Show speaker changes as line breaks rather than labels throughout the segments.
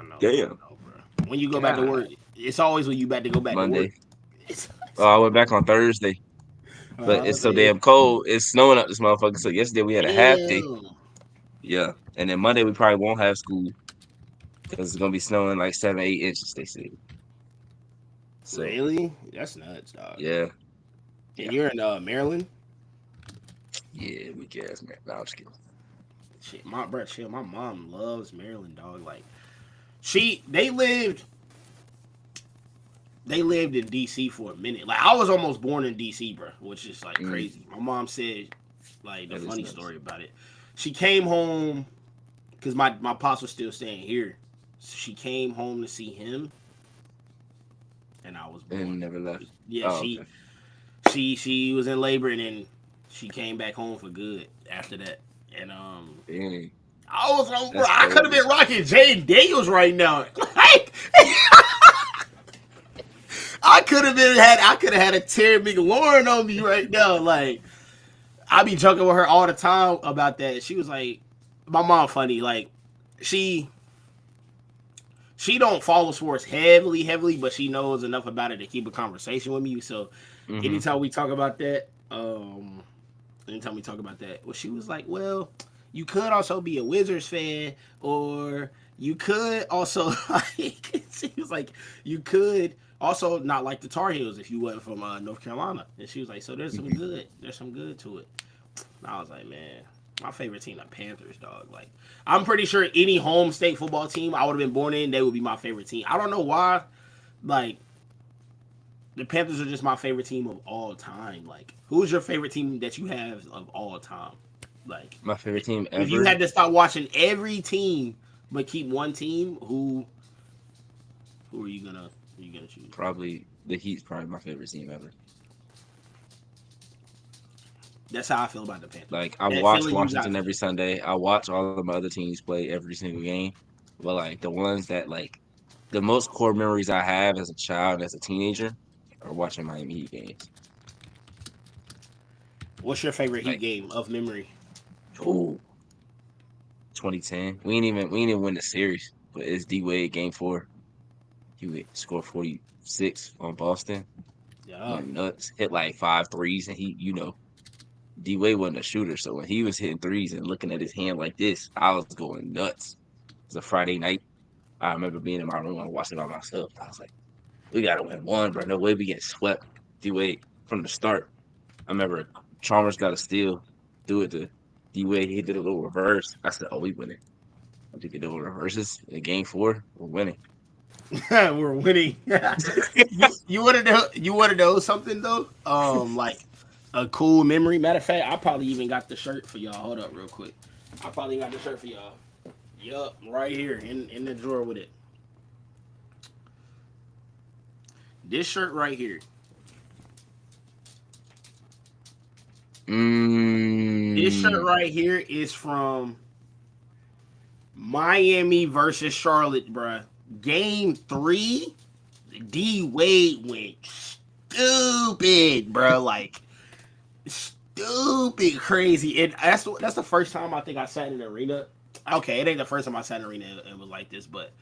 I know,
Damn.
bro. When you go back to
God.
work, it's always when you about to go back to work.
Monday.
It's
Oh, I went back on Thursday, but
oh,
it's so damn cold. It's snowing up this motherfucker. So yesterday we had a half day.
damn.
Yeah, and then Monday we probably won't have school because it's gonna be snowing like 7, 8 inches. They said. So
Really? That's nuts, dog.
yeah,
And
yeah,
you're in Maryland?
yeah. We guess, man. No, I'm just kidding.
Shit, my bro, shit, my mom loves Maryland, dog. Like, they lived in DC for a minute. Like, I was almost born in DC, bro, which is like
Mm,
crazy. My mom said, like, the
that is
funny
nice.
story about it. She came home because my pops was still staying here. So she came home to see him, and I was born.
And never left.
Yeah,
Oh,
she
okay.
she was in labor, and then she came back home for good after that. And
Dang,
I was like, bro,
that's
I could have
crazy.
been rocking Jay Daniels right now. Like, I could have had a Terry McLaurin on me right now. Like, I be joking with her all the time about that. She was like, my mom funny. Like, she she don't follow sports heavily, but she knows enough about it to keep a conversation with me. So
Hmm.
anytime we talk about that, well, she was like, well, you could also be a Wizards fan, or you could also like, she was like, you could also not like the Tar Heels if you wasn't from North Carolina. And she was like, so there's some good to it. And I was like, man, my favorite team, the Panthers, dog. Like, I'm pretty sure any home state football team I would have been born in, they would be my favorite team. I don't know why. Like, the Panthers are just my favorite team of all time. Like, who's your favorite team that you have of all time? Like,
My favorite team
if you
ever.
had to stop watching every team but keep one team, who are you gonna choose?
Probably the Heat's probably my favorite team ever.
That's how I feel about the Panthers.
Like I
That
watch
feeling you got.
Washington every Sunday. I watch all of my other teams play every single game. But like the ones that like the most core memories I have as a child and as a teenager are watching Miami Heat games.
What's your favorite Heat
Like,
game of memory?
oh, 2010. We ain't even win the series, but it's D Wade game 4. He would score 46 on Boston.
Yeah.
Went nuts, hit like 5 threes, and D Wade wasn't a shooter, so when he was hitting threes and looking at his hand like this, I was going nuts. It was a Friday night. I remember being in my room and watching it by myself. I was like, we gotta win one, bro. No way we get swept. D Wade from the start. I remember Chalmers got a steal, threw it to D Wade. He did a little reverse. I said, oh, we winning. I think they do reverses in game 4. We're winning.
We're winning. You want to know something though? Like a cool memory. Matter of fact, I probably even got the shirt for y'all. Hold up, real quick. I probably got the shirt for y'all. Yup, right here in the drawer with it. This shirt right here. This shirt
Mm,
right here is from Miami versus Charlotte, bruh. Game 3, D Wade went stupid, bro. Like stupid crazy. And that's the first time I think I sat in an arena. Okay, it ain't the first time I sat in an arena and was like this, but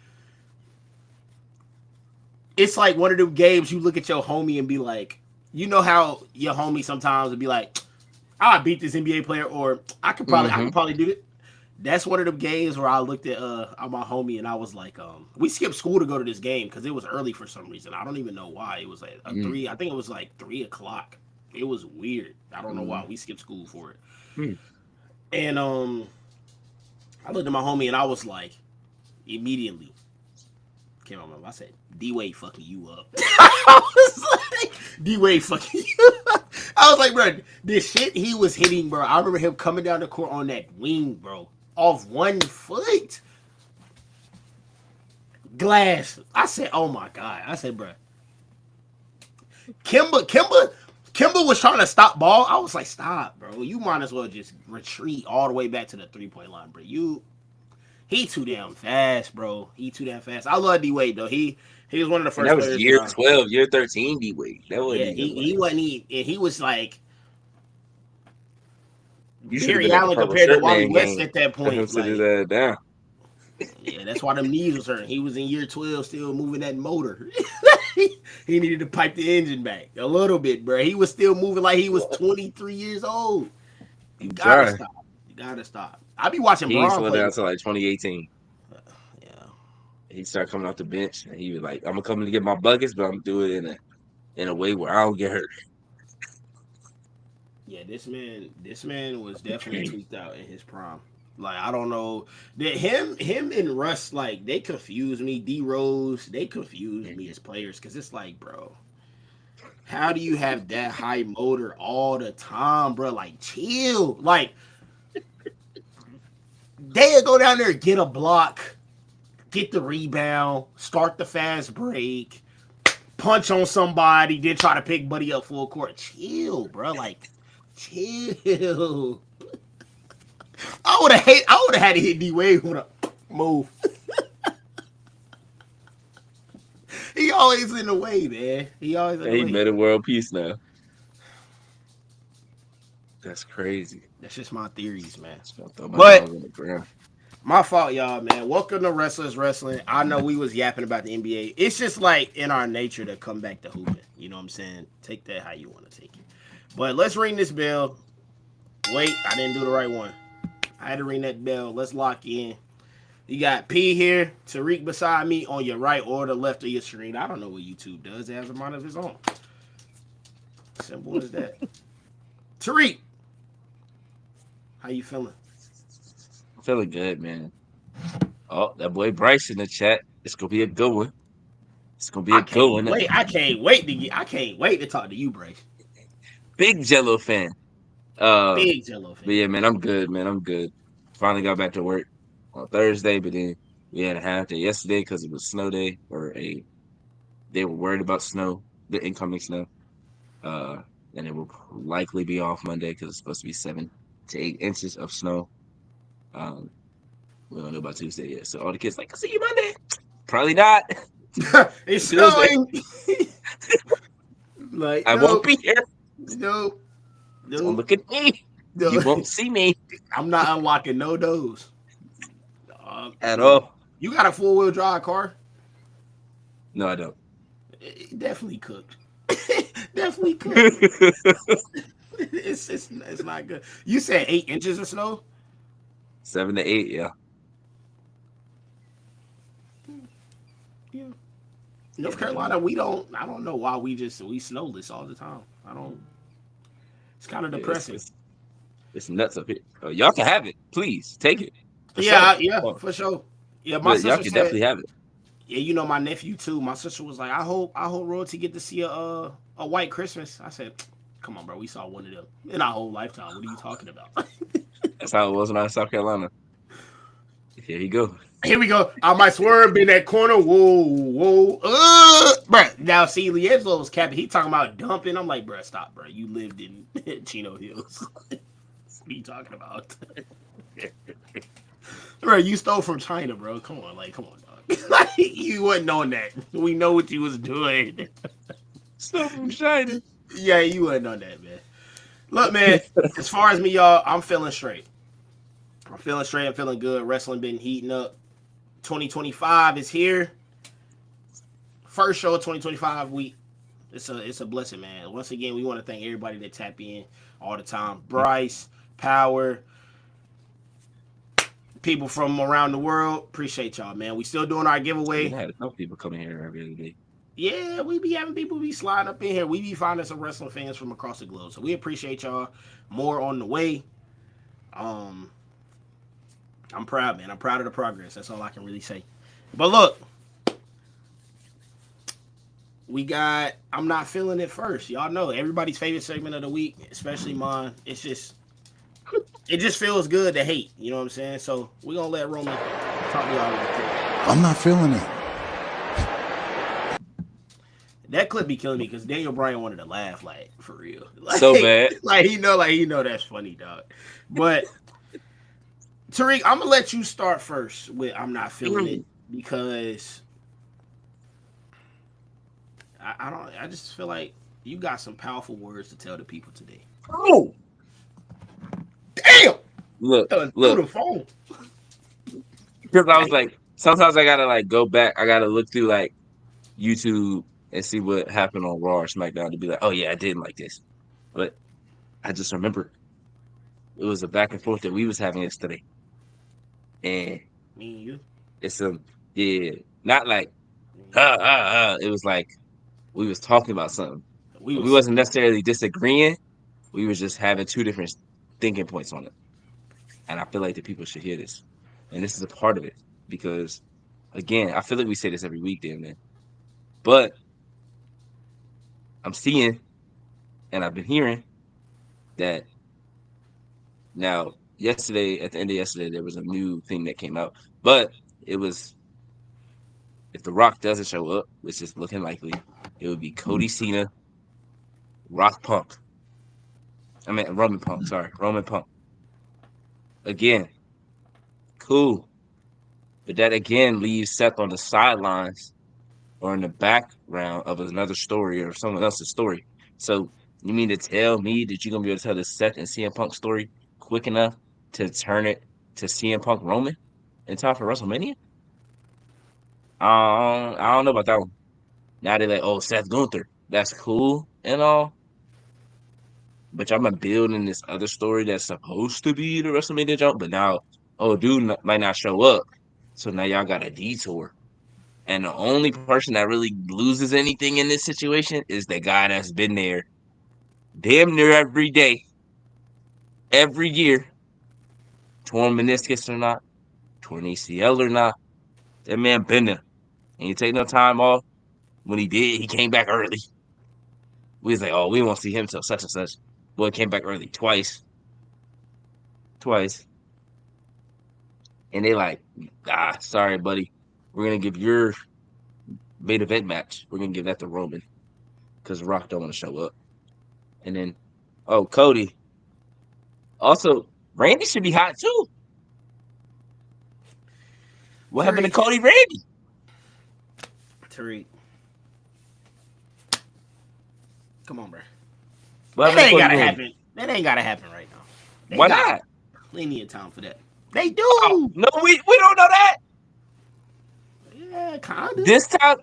it's like one of them games you look at your homie and be like, you know how your homie sometimes would be like, I beat this NBA player, or I
mm-hmm.
could probably do it. That's one of them games where I looked at my homie and I was like, we skipped school to go to this game because it was early for some reason. I don't even know why. It was like a
Mm,
3. I think it was like 3 o'clock. It was weird. I don't know why
mm,
we skipped school for it.
mm.
And I looked at my homie and I was like, immediately came on. I said, D Wade fucking you up. I was like, D Wade fucking you up. I was like, bro, this shit he was hitting, bro. I remember him coming down the court on that wing, bro, off one foot. Glass. I said, oh my God. I said, bro. Kimba was trying to stop ball. I was like, stop, bro. You might as well just retreat all the way back to the 3 point line, bro. He too damn fast, bro. He too damn fast. I love D Wade though. He was one of the
And
first
that was
players
year
that
12, year 13 D Wade. That wasn't
yeah,
even
he
like
wasn't and he was like
you should have
Barry
been at the
Allen
purple
compared to
shirt
Wally
man
West
game
at that
for him
point.
to do
Like,
that down.
Yeah, that's why them knees was hurting. He was in year 12 still moving that motor. He needed to pipe the engine back a little bit, bro. He was still moving like he was 23 years old. You
I'm
gotta
trying.
stop. You gotta stop. I be watching
He ain't
Braun
slowing
play.
down until like 2018.
Yeah.
He started coming off the bench, and he was like, "I'm gonna come to get my buckets, but I'm gonna do it in a way where I don't get hurt."
Yeah, this man was definitely tweaked out in his prime. Like I don't know that him and Russ like they confuse me. D Rose they confuse me as players because it's like, bro, how do you have that high motor all the time, bro? Like chill. Like they'll go down there get a block, get the rebound, start the fast break, punch on somebody, then try to pick Buddy up full court. Chill, bro. Like chill. I would have had to hit D Wade with a move. He always in the way, man. He always in
And
the
he
way.
made a world peace now. That's crazy.
That's just my theories, man.
Just gonna throw my
But
dog on the ground.
my fault, y'all, man. Welcome to Restless Wrestling. I know we was yapping about the NBA. It's just like in our nature to come back to hooping. You know what I'm saying? Take that how you want to take it. But let's ring this bell. Wait, I didn't do the right one. I had to ring that bell. Let's lock in. You got P here, Tariq beside me on your right or the left of your screen. I don't know what YouTube does. It has a mind of its own. Simple as that. Tariq, how you feeling?
I'm feeling good, man. Oh, that boy Bryce in the chat. It's gonna be a good one. It's gonna be a
I
good
can't
one.
wait. I can't wait to get. I can't wait to talk to you, Bryce.
Big Jello fan. Um,
Big Jello
but
fan.
yeah, man, I'm good, man. I'm good. Finally got back to work on Thursday, but then we had a half day yesterday because it was snow day, they were worried about snow, the incoming snow. Uh, and it will likely be off Monday because it's supposed to be 7 to 8 inches of snow. Um, we don't know about Tuesday yet, so all the kids like, I'll see you Monday. Probably not.
It's
Tuesday,
snowing. Like
I won't
no,
be here.
no,
Don't
no,
look at me. You
no.
won't see me
I'm not unlocking no doors.
at
No.
all.
You got a 4-wheel drive car?
No, I don't.
It definitely cooked. Definitely cooked. It's not good. You said 8 inches of snow.
7 to 8, yeah.
Yeah.
Yeah,
North Carolina, we don't. I don't know why we snowless all the time. I don't. It's kind of
yeah,
depressing.
it's nuts up here. Y'all can have it, please take it for sure.
Yeah,
Oh,
for sure. Yeah, my
but y'all
sister
can
said.
definitely have it.
Yeah, you know my nephew too. My sister was like, I hope royalty get to see a white Christmas. I said, come on, bro, we saw one of them in our whole lifetime. What are you talking about?
That's how it was when I was in South Carolina. Here you go.
Here we go. I might swerve in that corner. Whoa, whoa, bruh. Now see, Liangelo was capping. He talking about dumping. I'm like, bruh, stop, bruh. You lived in Chino Hills. What are you talking about? Bro, you stole from China, bro. Come on, come on, dog. Like, you wasn't on that. We know what you was doing.
Stuff from China.
Yeah, you wasn't on that, man. Look, man. As far as me, y'all, I'm feeling straight. I'm feeling straight. I'm feeling good. Wrestling been heating up. 2025 is here. First show of 2025 week. It's a blessing, man. Once again, we want to thank everybody that tap in all the time. Bryce, Power, people from around the world. Appreciate y'all, man. We still doing our
We
giveaway.
had enough people coming here every other day.
Yeah, we be having people be sliding up in here. We be finding some wrestling fans from across the globe. So we appreciate y'all. More on the way. I'm proud, man. I'm proud of the progress. That's all I can really say. But look, we got I'm not feeling it first. Y'all know everybody's favorite segment of the week, especially mine. It just feels good to hate. You know what I'm saying? So we're gonna let Roman talk to y'all real quick.
I'm not feeling it.
That clip be killing me because Daniel Bryan wanted to laugh like for real. Like,
So bad.
Like he know that's funny, dog. But Tariq, I'm gonna let you start first with I'm not feeling it because I just feel like you got some powerful words to tell the people today.
Oh,
Damn!
look,
Through
look.
the phone.
Because I was
Like,
like, sometimes I gotta like go back. I gotta look through like YouTube and see what happened on Raw or SmackDown to be like, oh yeah, I didn't like this. But I just remember it was a back and forth that we was having yesterday. And
me and you,
it's yeah, not like
me and you.
it was like we was talking about something.
We
We
was
wasn't necessarily disagreeing. We was just having two different thinking points on it. And I feel like the people should hear this. And this is a part of it. Because again, I feel like we say this every week, damn man. But I'm seeing and I've been hearing that now yesterday, at the end of yesterday, there was a new thing that came out. But it was if The Rock doesn't show up, which is looking likely, it would be Cody Cena, Rock Punk. I mean Roman Punk, sorry, Roman Punk. Again, cool. But that again leaves Seth on the sidelines or in the background of another story or someone else's story. So you mean to tell me that you're gonna be able to tell the Seth and CM Punk story quick enough to turn it to CM Punk Roman in time for WrestleMania? I don't know about that one. Now they're like, oh, Seth Gunther, that's cool and all, but y'all been building this other story that's supposed to be the WrestleMania jump, but now, oh, dude might not show up, so now y'all got a detour. And the only person that really loses anything in this situation is the guy that's been there damn near every day, every year, torn meniscus or not, torn ACL or not. That man been there. And you take no time off. When he did, he came back early. We was like, oh, we won't see him till such and such. Boy, he came back early twice. Twice. And they like, sorry, buddy. We're gonna give your main event match. We're gonna give that to Roman. Because Rock don't want to show up. And then, oh, Cody. Also, Randy should be hot too. What happened to
Tariq,
Cody Randy?
Tariq, come on, bro.
What
That
happened to
ain't
Cody
gotta
Randy?
happen. That ain't gotta happen right now. They
Why
got
not?
plenty of time for that. They
Oh,
do.
no, we don't know that.
Yeah, kinda.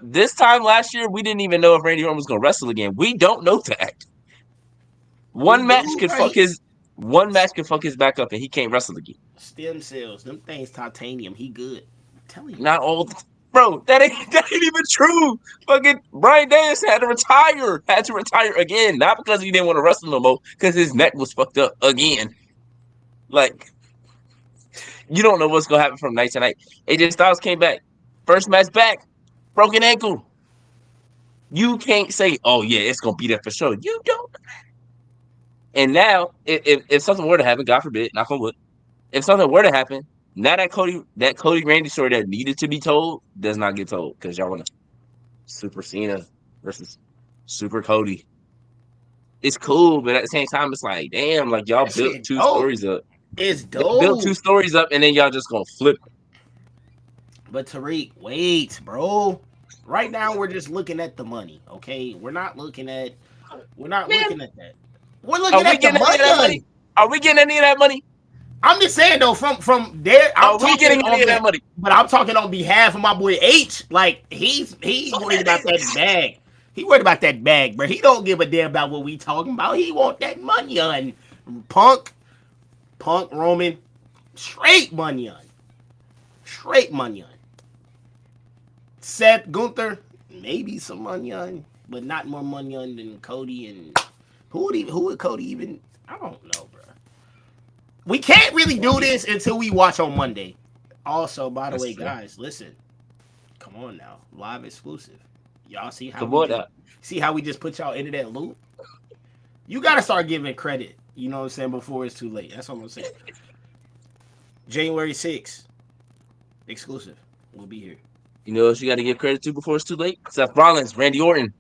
This time last year, we didn't even know if Randy Orton was gonna wrestle again. We don't know that.
We
One match
do,
could fuck
right?
his one match could fuck his back up and he can't wrestle again.
Stem cells, them things, titanium. He good. I'm telling you.
Not all bro, that ain't even true. Fucking Brian Danielson had to retire again, not because he didn't want to wrestle no more, because his neck was fucked up again. Like, you don't know what's gonna happen from night to night. AJ Styles came back. First match back, broken ankle. You can't say, oh yeah, it's gonna be there for sure. You don't. And now, if something were to happen, God forbid, knock on wood, if something were to happen, now that Cody Randy story that needed to be told does not get told because y'all want to Super Cena versus Super Cody. It's cool, but at the same time, it's like, damn, like y'all
That
built
shit
two
dope.
stories up.
It's
Y'all built two
dope.
stories up, and then y'all just gonna flip.
But Tariq, wait, bro. Right now we're just looking at the money, okay? We're not
Man,
looking at that. We're
are
looking
we
at the
getting any of that money?
money.
Are we getting any of that money?
I'm just saying though, from there, I'm
Are we
talking
getting
on
any of that money?
but I'm talking on behalf of my boy H. Like he
So
worried about that bag. He worried about that bag, bro. He don't give a damn about what we talking about. He want that money on Punk, Roman, straight money on, straight money on. Seth Gunther, maybe some money on, but not more money on than Cody and who would Cody even? I don't know, bro. We can't really do this until we watch on Monday. Also, by the
That's
way,
fair.
guys, listen. Come on now, live exclusive. Y'all
Come on now.
see how we just put y'all into that loop? You gotta start giving credit. You know what I'm saying before it's too late. That's what I'm saying. January 6th, exclusive. We'll be here.
You know what you got to give credit to before it's too late? Seth Rollins, Randy Orton.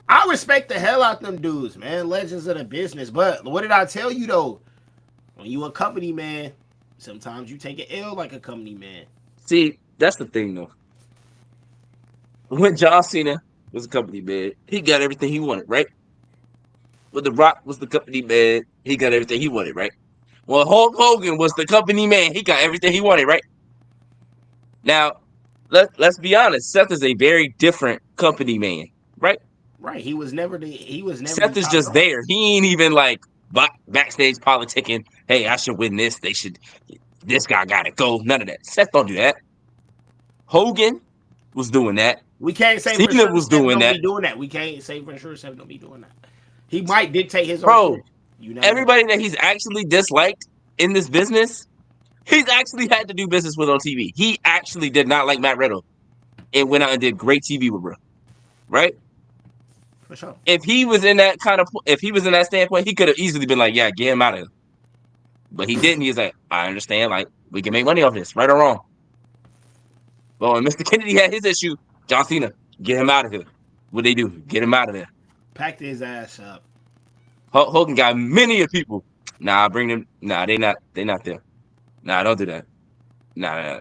I respect the hell out them dudes, man. Legends of the business. But what did I tell you though? When you a company man, sometimes you take an L like a company man.
See, that's the thing though. When John Cena was a company man, he got everything he wanted, right? When The Rock was the company man, he got everything he wanted, right? Well, Hulk Hogan was the company man. He got everything he wanted, right? Now, let's be honest. Seth is a very different company man, right?
Right. He was never the
Seth is
top
just
dog.
there. He ain't even like backstage politicking. Hey, I should win this. They should. This guy got to go. None of that. Seth don't do that. Hogan was doing that.
We can't say for
Cena
sure
was
Seth
doing
don't
that.
be doing that. We can't say for sure Seth don't be doing that. He might dictate his own
Bro,
shit. You never know.
everybody that he's actually disliked in this business, he's actually had to do business with on TV. He actually did not like Matt Riddle and went out and did great TV with bro. Right?
For sure.
If he was in that standpoint, he could have easily been like, yeah, get him out of here. But he didn't. He's like, I understand. Like, we can make money off this, right or wrong. Well, when Mr. Kennedy had his issue, John Cena, get him out of here. What they do? Get him out of there.
Packed his ass up.
Hogan got many of people. Nah, bring them. Nah, they not there. Nah, don't do that. Nah.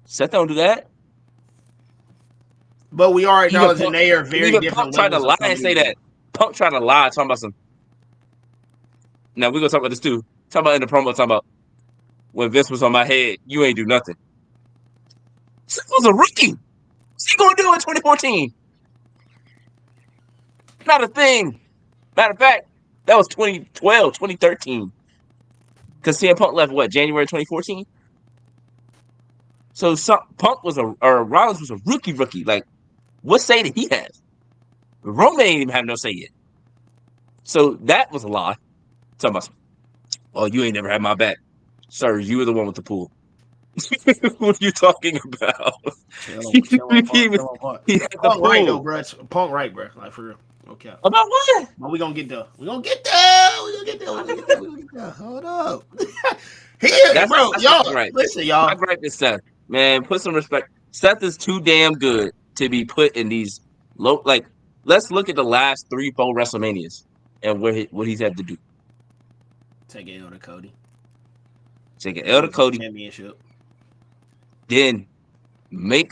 Seth don't do that.
But we are
Even
acknowledging they are very
Even
different
Punk tried to
levels
lie
of
and say
company.
that. Punk tried to lie, talking about some. Now we're gonna talk about this too. Talk about in the promo, talking about when Vince was on my head, you ain't do nothing. Seth was a rookie. What's he gonna do in 2014? Not a thing. Matter of fact, that was 2012, 2013. Because CM Punk left what, January 2014? So Punk was or Rollins was a rookie. Like, what say did he have? Roman ain't even have no say yet. So that was a lie. Talking about, oh, you ain't never had my back. Sir, you were the one with the pool. What are you talking about?
Chill on Punk.
He had the
Punk right
pool.
though, bro. Punk right, bro. Like for real. Okay.
About what?
But we gonna get there. Hold up. Bro, y'all.
Right.
Listen, y'all.
My gripe is Seth. Man, put some respect. Seth is too damn good to be put in these low. Like, let's look at the last 3-4 WrestleManias and what he's had to do.
Take it L to Cody.
Take an L to Cody.
Championship.
Then help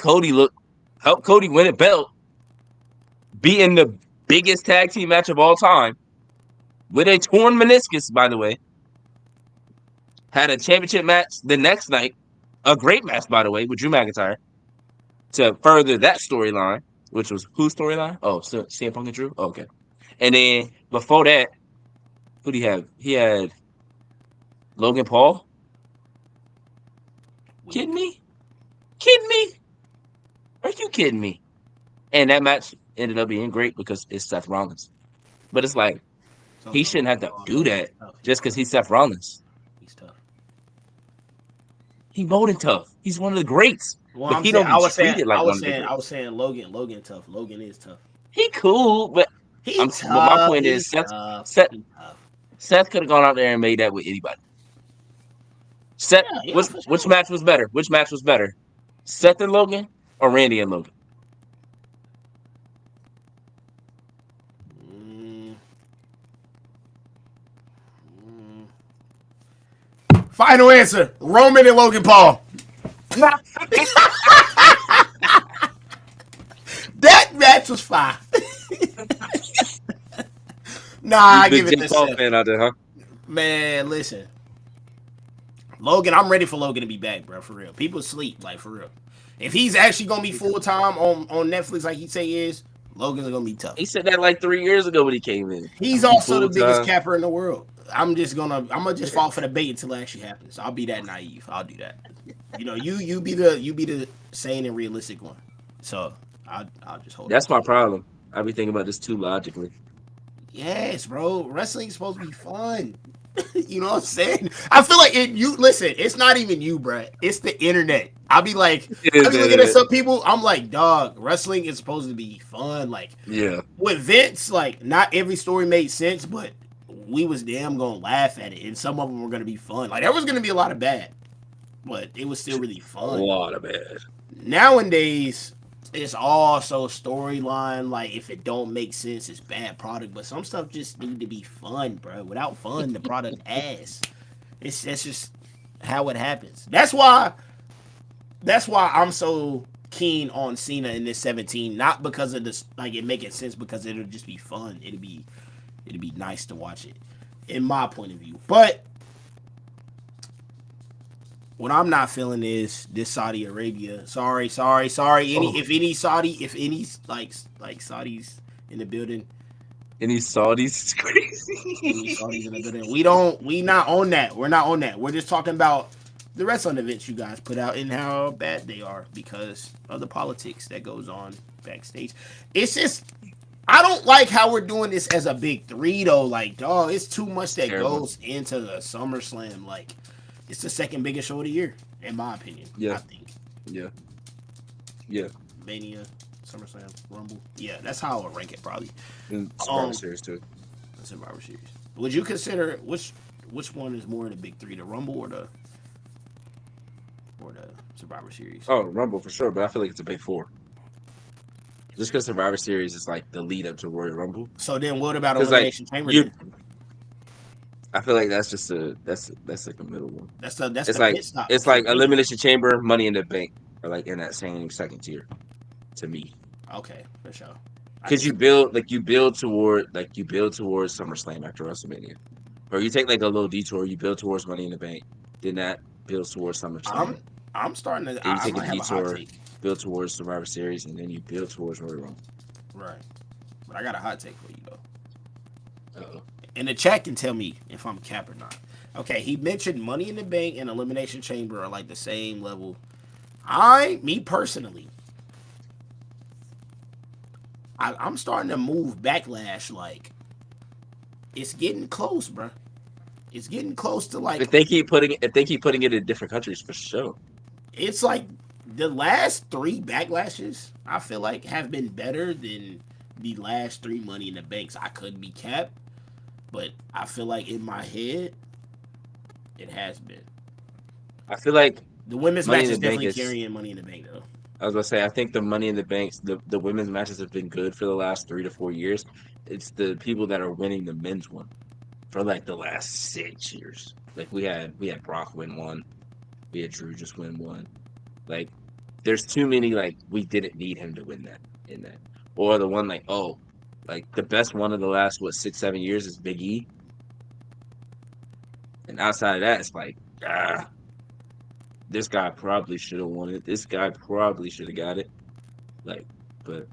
Cody win a belt, be in the biggest tag team match of all time with a torn meniscus, by the way. Had a championship match the next night, a great match, by the way, with Drew McIntyre to further that storyline, which was whose storyline? Oh, so CM Punk and Drew? Oh, okay. And then before that, who do he have? He had Logan Paul. Kidding me? Are you kidding me? And that match ended up being great because it's Seth Rollins. But it's like, he shouldn't have to do that just because he's Seth Rollins.
He's tough.
He's more than tough. He's one of the greats.
Well,
but he don't be treated like one of the greats.
I was saying Logan tough. Logan is tough.
He cool, but
He's tough.
But my point is Seth could have gone out there and made that with anybody. Seth, which match was better? Which match was better? Seth and Logan or Randy and Logan?
Final answer: Roman and Logan Paul. That match was fire. I give it to Seth.
Fan out there, huh?
Man, listen. Logan, I'm ready for Logan to be back, bro. For real. People sleep, like for real. If he's actually gonna be full time on Netflix, like he say he is, Logan's gonna be tough.
He said that like 3 years ago when he came in.
He's also the biggest capper in the world. I'm gonna just fall for the bait until it actually happens. I'll be that naive. I'll do that. You know, you be the sane and realistic one. So I'll just hold.
That's my problem. I be thinking about this too logically.
Yes, bro. Wrestling's supposed to be fun. You know what I'm saying? I feel like listen, it's not even you, bro. It's the internet. I'll be like, looking at some people, I'm like, dog, wrestling is supposed to be fun. Like,
yeah.
With Vince, like, not every story made sense, but we was damn gonna laugh at it, and some of them were gonna be fun. Like, there was gonna be a lot of bad, but it was still really fun.
A lot of bad.
Nowadays, it's all so storyline. Like, if it don't make sense, it's bad product. But some stuff just need to be fun, bro. Without fun, the product ass. That's just how it happens. That's why I'm so keen on Cena in this 17. Not because of this, like, it making sense, because it'll just be fun. It'll be nice to watch it. in my point of view. But what I'm not feeling is this Saudi Arabia. Sorry.
Oh,
If any like Saudis in the building,
and these Saudis is
any Saudis in the
crazy.
building, we not on that. We're not on that. We're just talking about the wrestling events you guys put out and how bad they are because of the politics that goes on backstage. It's just I don't like how we're doing this as a big three though. Like, dog, it's too much
It's
that
terrible.
goes into the SummerSlam. Like, it's the second biggest show of the year, in my opinion. I
Yeah,
think
yeah, yeah.
Mania, SummerSlam, Rumble. Yeah, that's how I would rank it probably.
And Survivor
Um,
Series too.
Survivor Series. Would you consider which one is more of the big three, the Rumble or the Survivor Series?
Oh, Rumble for sure, but I feel like it's a big four. Just because Survivor Series is like the lead up to Royal Rumble.
So then, what about
Because like
Elimination Chamber?
you,
Then
I feel like that's just that's like a middle one.
that's
It's
the
like
pit stop
it's
for the
like
Rumble.
Elimination Chamber, Money in the Bank are like in that same second tier to me.
Okay, for sure. I
Because
just
you build towards SummerSlam after WrestleMania, or you take like a little detour, you build towards Money in the Bank, then that builds towards
I'm
SummerSlam,
I'm starting to.
then you
I
take a
might have a hot
detour,
take.
build towards Survivor Series, and then you build towards Royal Rumble.
Right. But I got a hot take for you though.
Uh-oh.
And the chat can tell me if I'm cap or not. Okay, he mentioned Money in the Bank and Elimination Chamber are like the same level. Me personally, I'm starting to move Backlash like it's getting close, bro. It's getting close to like
If they keep putting it in different countries for sure.
it's like the last three Backlashes I feel like have been better than the last three Money in the Banks. I could be capped, but I feel like in my head it has been.
I feel like
The women's
Money
match
in
is
the Bank
definitely
is.
carrying Money in the Bank though.
I was gonna say I think the Money in the Banks, the women's matches have been good for the last 3 to 4 years. It's the people that are winning the men's one for like the last 6 years. Like we had Brock win one, we had Drew just win one. Like there's too many like we didn't need him to win that in that. Or the one like like the best one of the last 6 7 years is Big E. And outside of that it's like this guy probably should have won it. This guy probably should have got it. Like but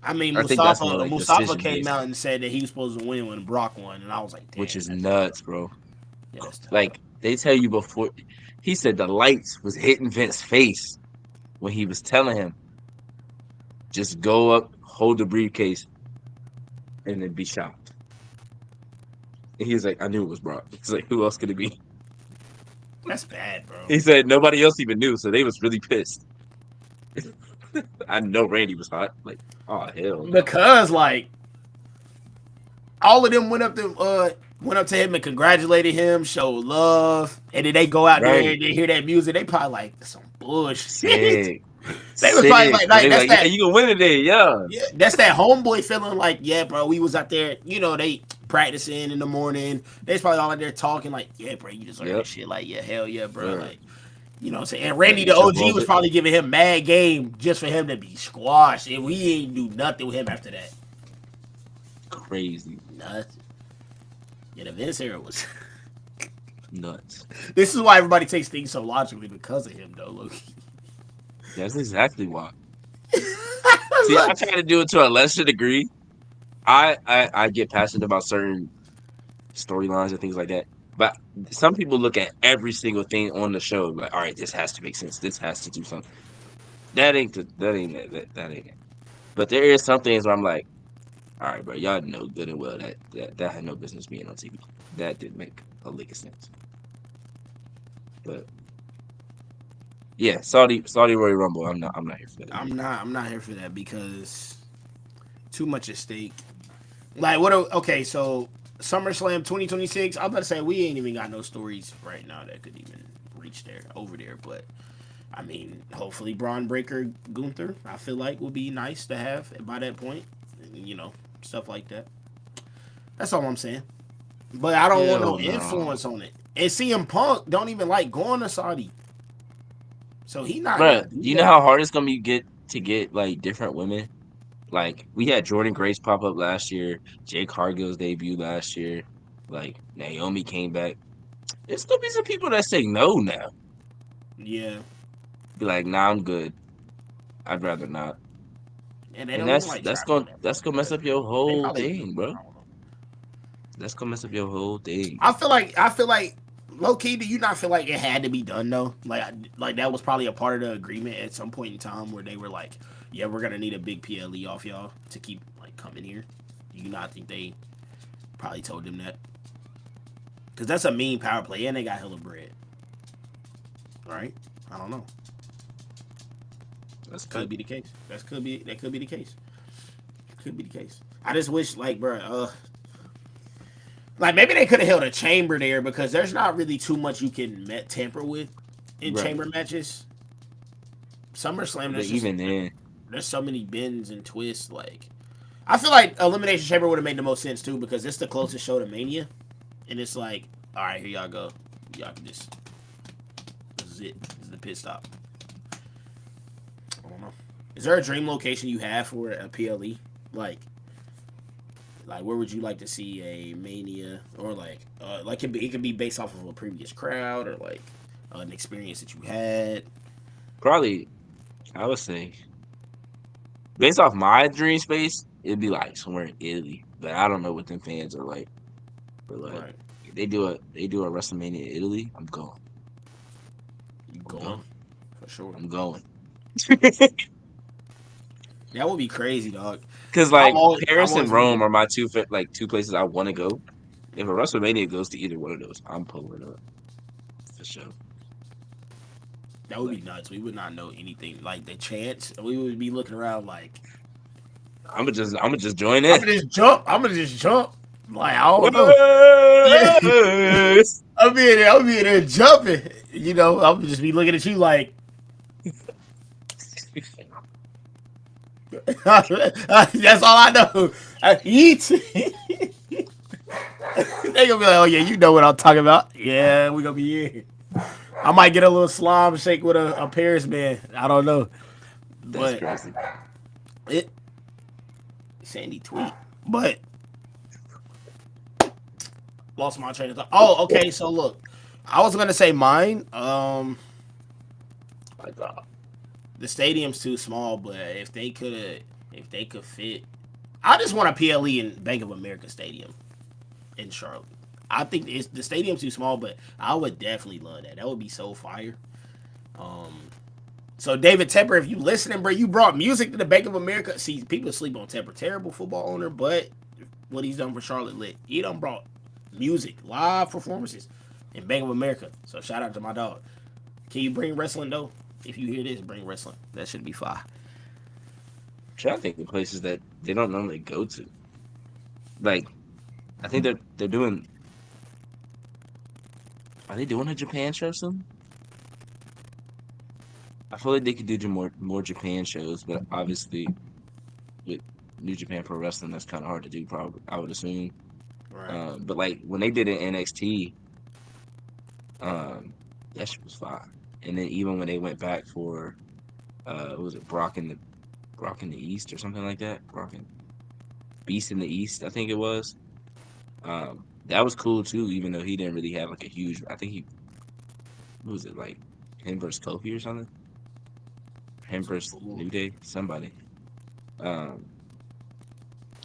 I mean,
I think that's more like
Mustafa
decision
came
based,
out and said that he was supposed to win when Brock won, and I was like,
which
damn,
is
that's tough.
nuts, bro.
Yeah, that's tough.
Like they tell you before he said the lights was hitting Vince's face when he was telling him just go up, hold the briefcase, and then be shocked. And he was like, I knew it was Brock. He's like, who else could it be?
That's bad, bro.
He said nobody else even knew, so they was really pissed. I know Randy was hot. Like, oh hell no.
Because like all of them went up to him and congratulated him, showed love, and then they go out there
Right.
and they hear that music. They probably like some bullshit.
Sick.
They was probably
Sick. But
like
they
that's
like, yeah,
that.
you can win today, yeah.
Yeah, that's that homeboy feeling like, yeah, bro, we was out there, they practicing in the morning. They's probably all out there talking like, yeah, bro, you deserve
Yep.
this shit. Like, yeah, hell yeah, bro.
Right.
Like, you know what I'm saying? And
Like
Randy,
you
the
jump
OG,
off
was
it.
probably giving him mad game just for him to be squashed. And we ain't do nothing with him after that.
Crazy.
Nothing. Yeah, the Vince era was.
Nuts.
This is why everybody takes things so logically because of him, though, Loki.
That's exactly why. See, I try to do it to a lesser degree. I get passionate about certain storylines and things like that. But some people look at every single thing on the show like, all right, this has to make sense. This has to do something. That ain't that ain't it. But there is some things where I'm like, all right, bro, y'all know good and well that had no business being on TV. That didn't make a lick of sense. But yeah, Saudi Royal Rumble. I'm not here for that.
I'm not here for that because too much at stake. Like what? Okay, so SummerSlam 2026. I'm about to say we ain't even got no stories right now that could even reach there over there. But I mean, hopefully Braun Breaker Gunther. I feel like would be nice to have by that point. Stuff like that. That's all I'm saying. But I don't want no
Hell no.
influence on it. And CM Punk don't even like going to Saudi, so he not
Bruh,
gonna do
you know
that.
how hard it's gonna be to get like different women? Like we had Jordan Grace pop up last year, Jake Cargill's debut last year. Like Naomi came back. There's gonna be some people that say no now.
Yeah,
Be like, nah, I'm good. I'd rather not.
and they
And
don't even like traveling that
that's
much,
gonna mess
but
up your
they
whole
probably do.
thing, bro.
I don't know.
That's gonna mess up your whole thing.
I feel like low key. Do you not feel like it had to be done though? Like that was probably a part of the agreement at some point in time where they were like, yeah, we're gonna need a big PLE off y'all to keep like coming here. Do you not think they probably told them that? Because that's a mean power play, and they got hella bread, right? I don't know.
That's
Could
cut.
be the case. That could be the case. Could be the case. I just wish like, bro, like maybe they could have held a chamber there because there's not really too much you can tamper with in
Right.
chamber matches. SummerSlam,
But even then,
there's so many bends and twists. Like I feel like Elimination Chamber would have made the most sense too because it's the closest show to Mania, and it's like, all right, here y'all go. Y'all can just this is it. This is the pit stop. I don't know. Is there a dream location you have for a PLE? Like where would you like to see a Mania or like it could be based off of a previous crowd or like an experience that you had.
probably I would say based off my dream space, it'd be like somewhere in Italy. But I don't know what them fans are like. But like
Right.
if they do a WrestleMania in Italy, I'm going.
You
I'm
going
going.
for sure.
I'm going.
That would be crazy, dog.
Because
I've
like
always I've
Paris and
always
Rome
wanted.
are my two places I want to go. If a WrestleMania goes to either one of those, I'm pulling up for sure.
That would be
Like
nuts. We would not know anything. Like the chance, we would be looking around like
I'm gonna just join in.
I'm gonna just jump. Like I don't know. Yeah.
Yes!
I'll be in there jumping. You know, I'll just be looking at you like that's all I know. Eat. They gonna be like, oh yeah, you know what I'm talking about. Yeah, we gonna be here. I might get a little slime shake with a Paris man. I don't know,
That's
but
crazy.
it Sandy tweet. But lost my train of thought. Oh, okay. So look, I was gonna say mine.
My God.
The stadium's too small, but if they could fit, I just want a PLE in Bank of America Stadium in Charlotte. I think the stadium's too small, but I would definitely love that. That would be so fire. Um, so David Tepper, if you listening, bro, you brought music to the Bank of America. See, people sleep on Tepper, terrible football owner, but what he's done for Charlotte lit, he done brought music, live performances in Bank of America. So shout out to my dog. Can you bring wrestling though? If you hear this, bring wrestling. That should be fire.
I'm trying to think of places that they don't normally go to. Like, I think they're doing. Are they doing a Japan show soon? I feel like they could do more Japan shows, but obviously with New Japan Pro Wrestling, that's kind of hard to do. Probably, I would assume.
Right.
But like when they did it in NXT, that shit was fire. And then even when they went back for, what was it Brock in the East or something like that? Brock and Beast in the East, I think it was. That was cool too, even though he didn't really have like a huge. I think he what was it like him versus Kofi or something? Him versus
Ooh.
New Day, somebody. Um,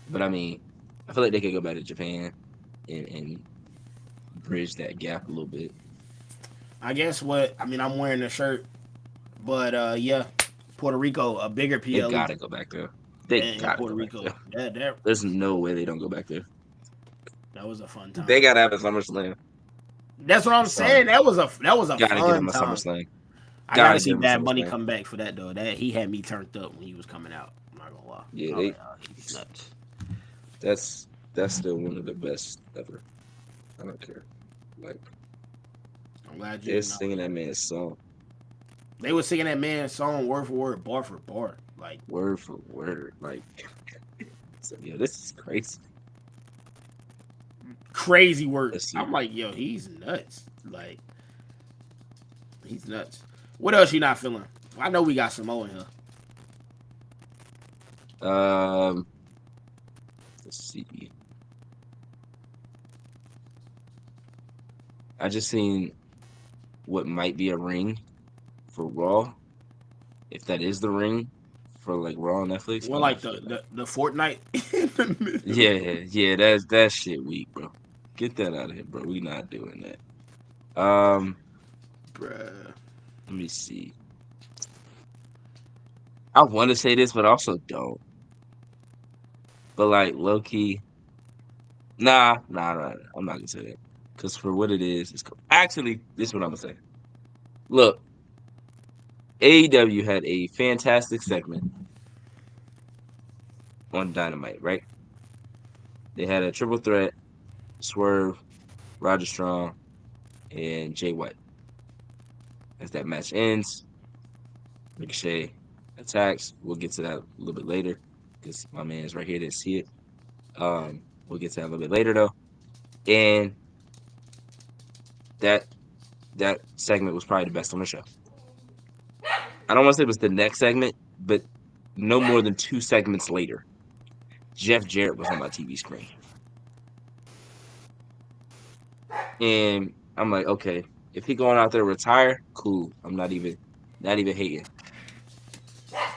but I mean, I feel like they could go back to Japan and bridge that gap a little bit.
I guess what I mean. I'm wearing a shirt, but yeah, Puerto Rico, a bigger
They
PLE
gotta go back there. They
in
gotta
Puerto
go back
Rico.
there.
That
There's no way they don't go back there.
that was a fun
They
time.
gotta have a SummerSlam.
That's what I'm
Sorry,
saying. That was a
gotta give
fun
them a
time.
SummerSlam.
I gotta
Gotta
see
give them a
Bad Bunny
SummerSlam.
come back for that though. That he had me turned up when he was coming out. I'm not gonna lie.
Yeah,
I was
they.
like, oh, he's nuts.
That's that's still one of the best ever. I don't care. Like
I'm glad you
they're
acknowledged
singing that
that.
man's song
They was singing that man's song word for word, bar for bar. Like
word for word. Like, so, yeah, this is crazy.
crazy work.
Let's see.
I'm like, yo, he's nuts. Like, he's nuts. What else you not feeling? I know we got Samoa in here.
Um, let's see. I just seen what might be a ring for Raw. If that is the ring for like Raw on Netflix,
Well,
I'm not
like
feeling that.
the Fortnite in the middle.
Yeah, that's shit weak, bro. Get that out of here, bro. We not doing that.
Bruh.
Let me see. I want to say this, but I also don't. But like low key, nah. I'm not gonna say that because for what it is, it's cool. Actually, this is what I'm gonna say. Look, AEW had a fantastic segment on Dynamite, right? They had a triple threat: Swerve, Roger Strong, and Jay White. As that match ends, Ricochet attacks. We'll get to that a little bit later because my man is right here to see it. We'll get to that a little bit later though. And that that segment was probably the best on the show. I don't want to say it was the next segment, but no more than 2 segments later, Jeff Jarrett was on my TV screen. And I'm like, okay, if he going out there to retire, cool. I'm not even hating.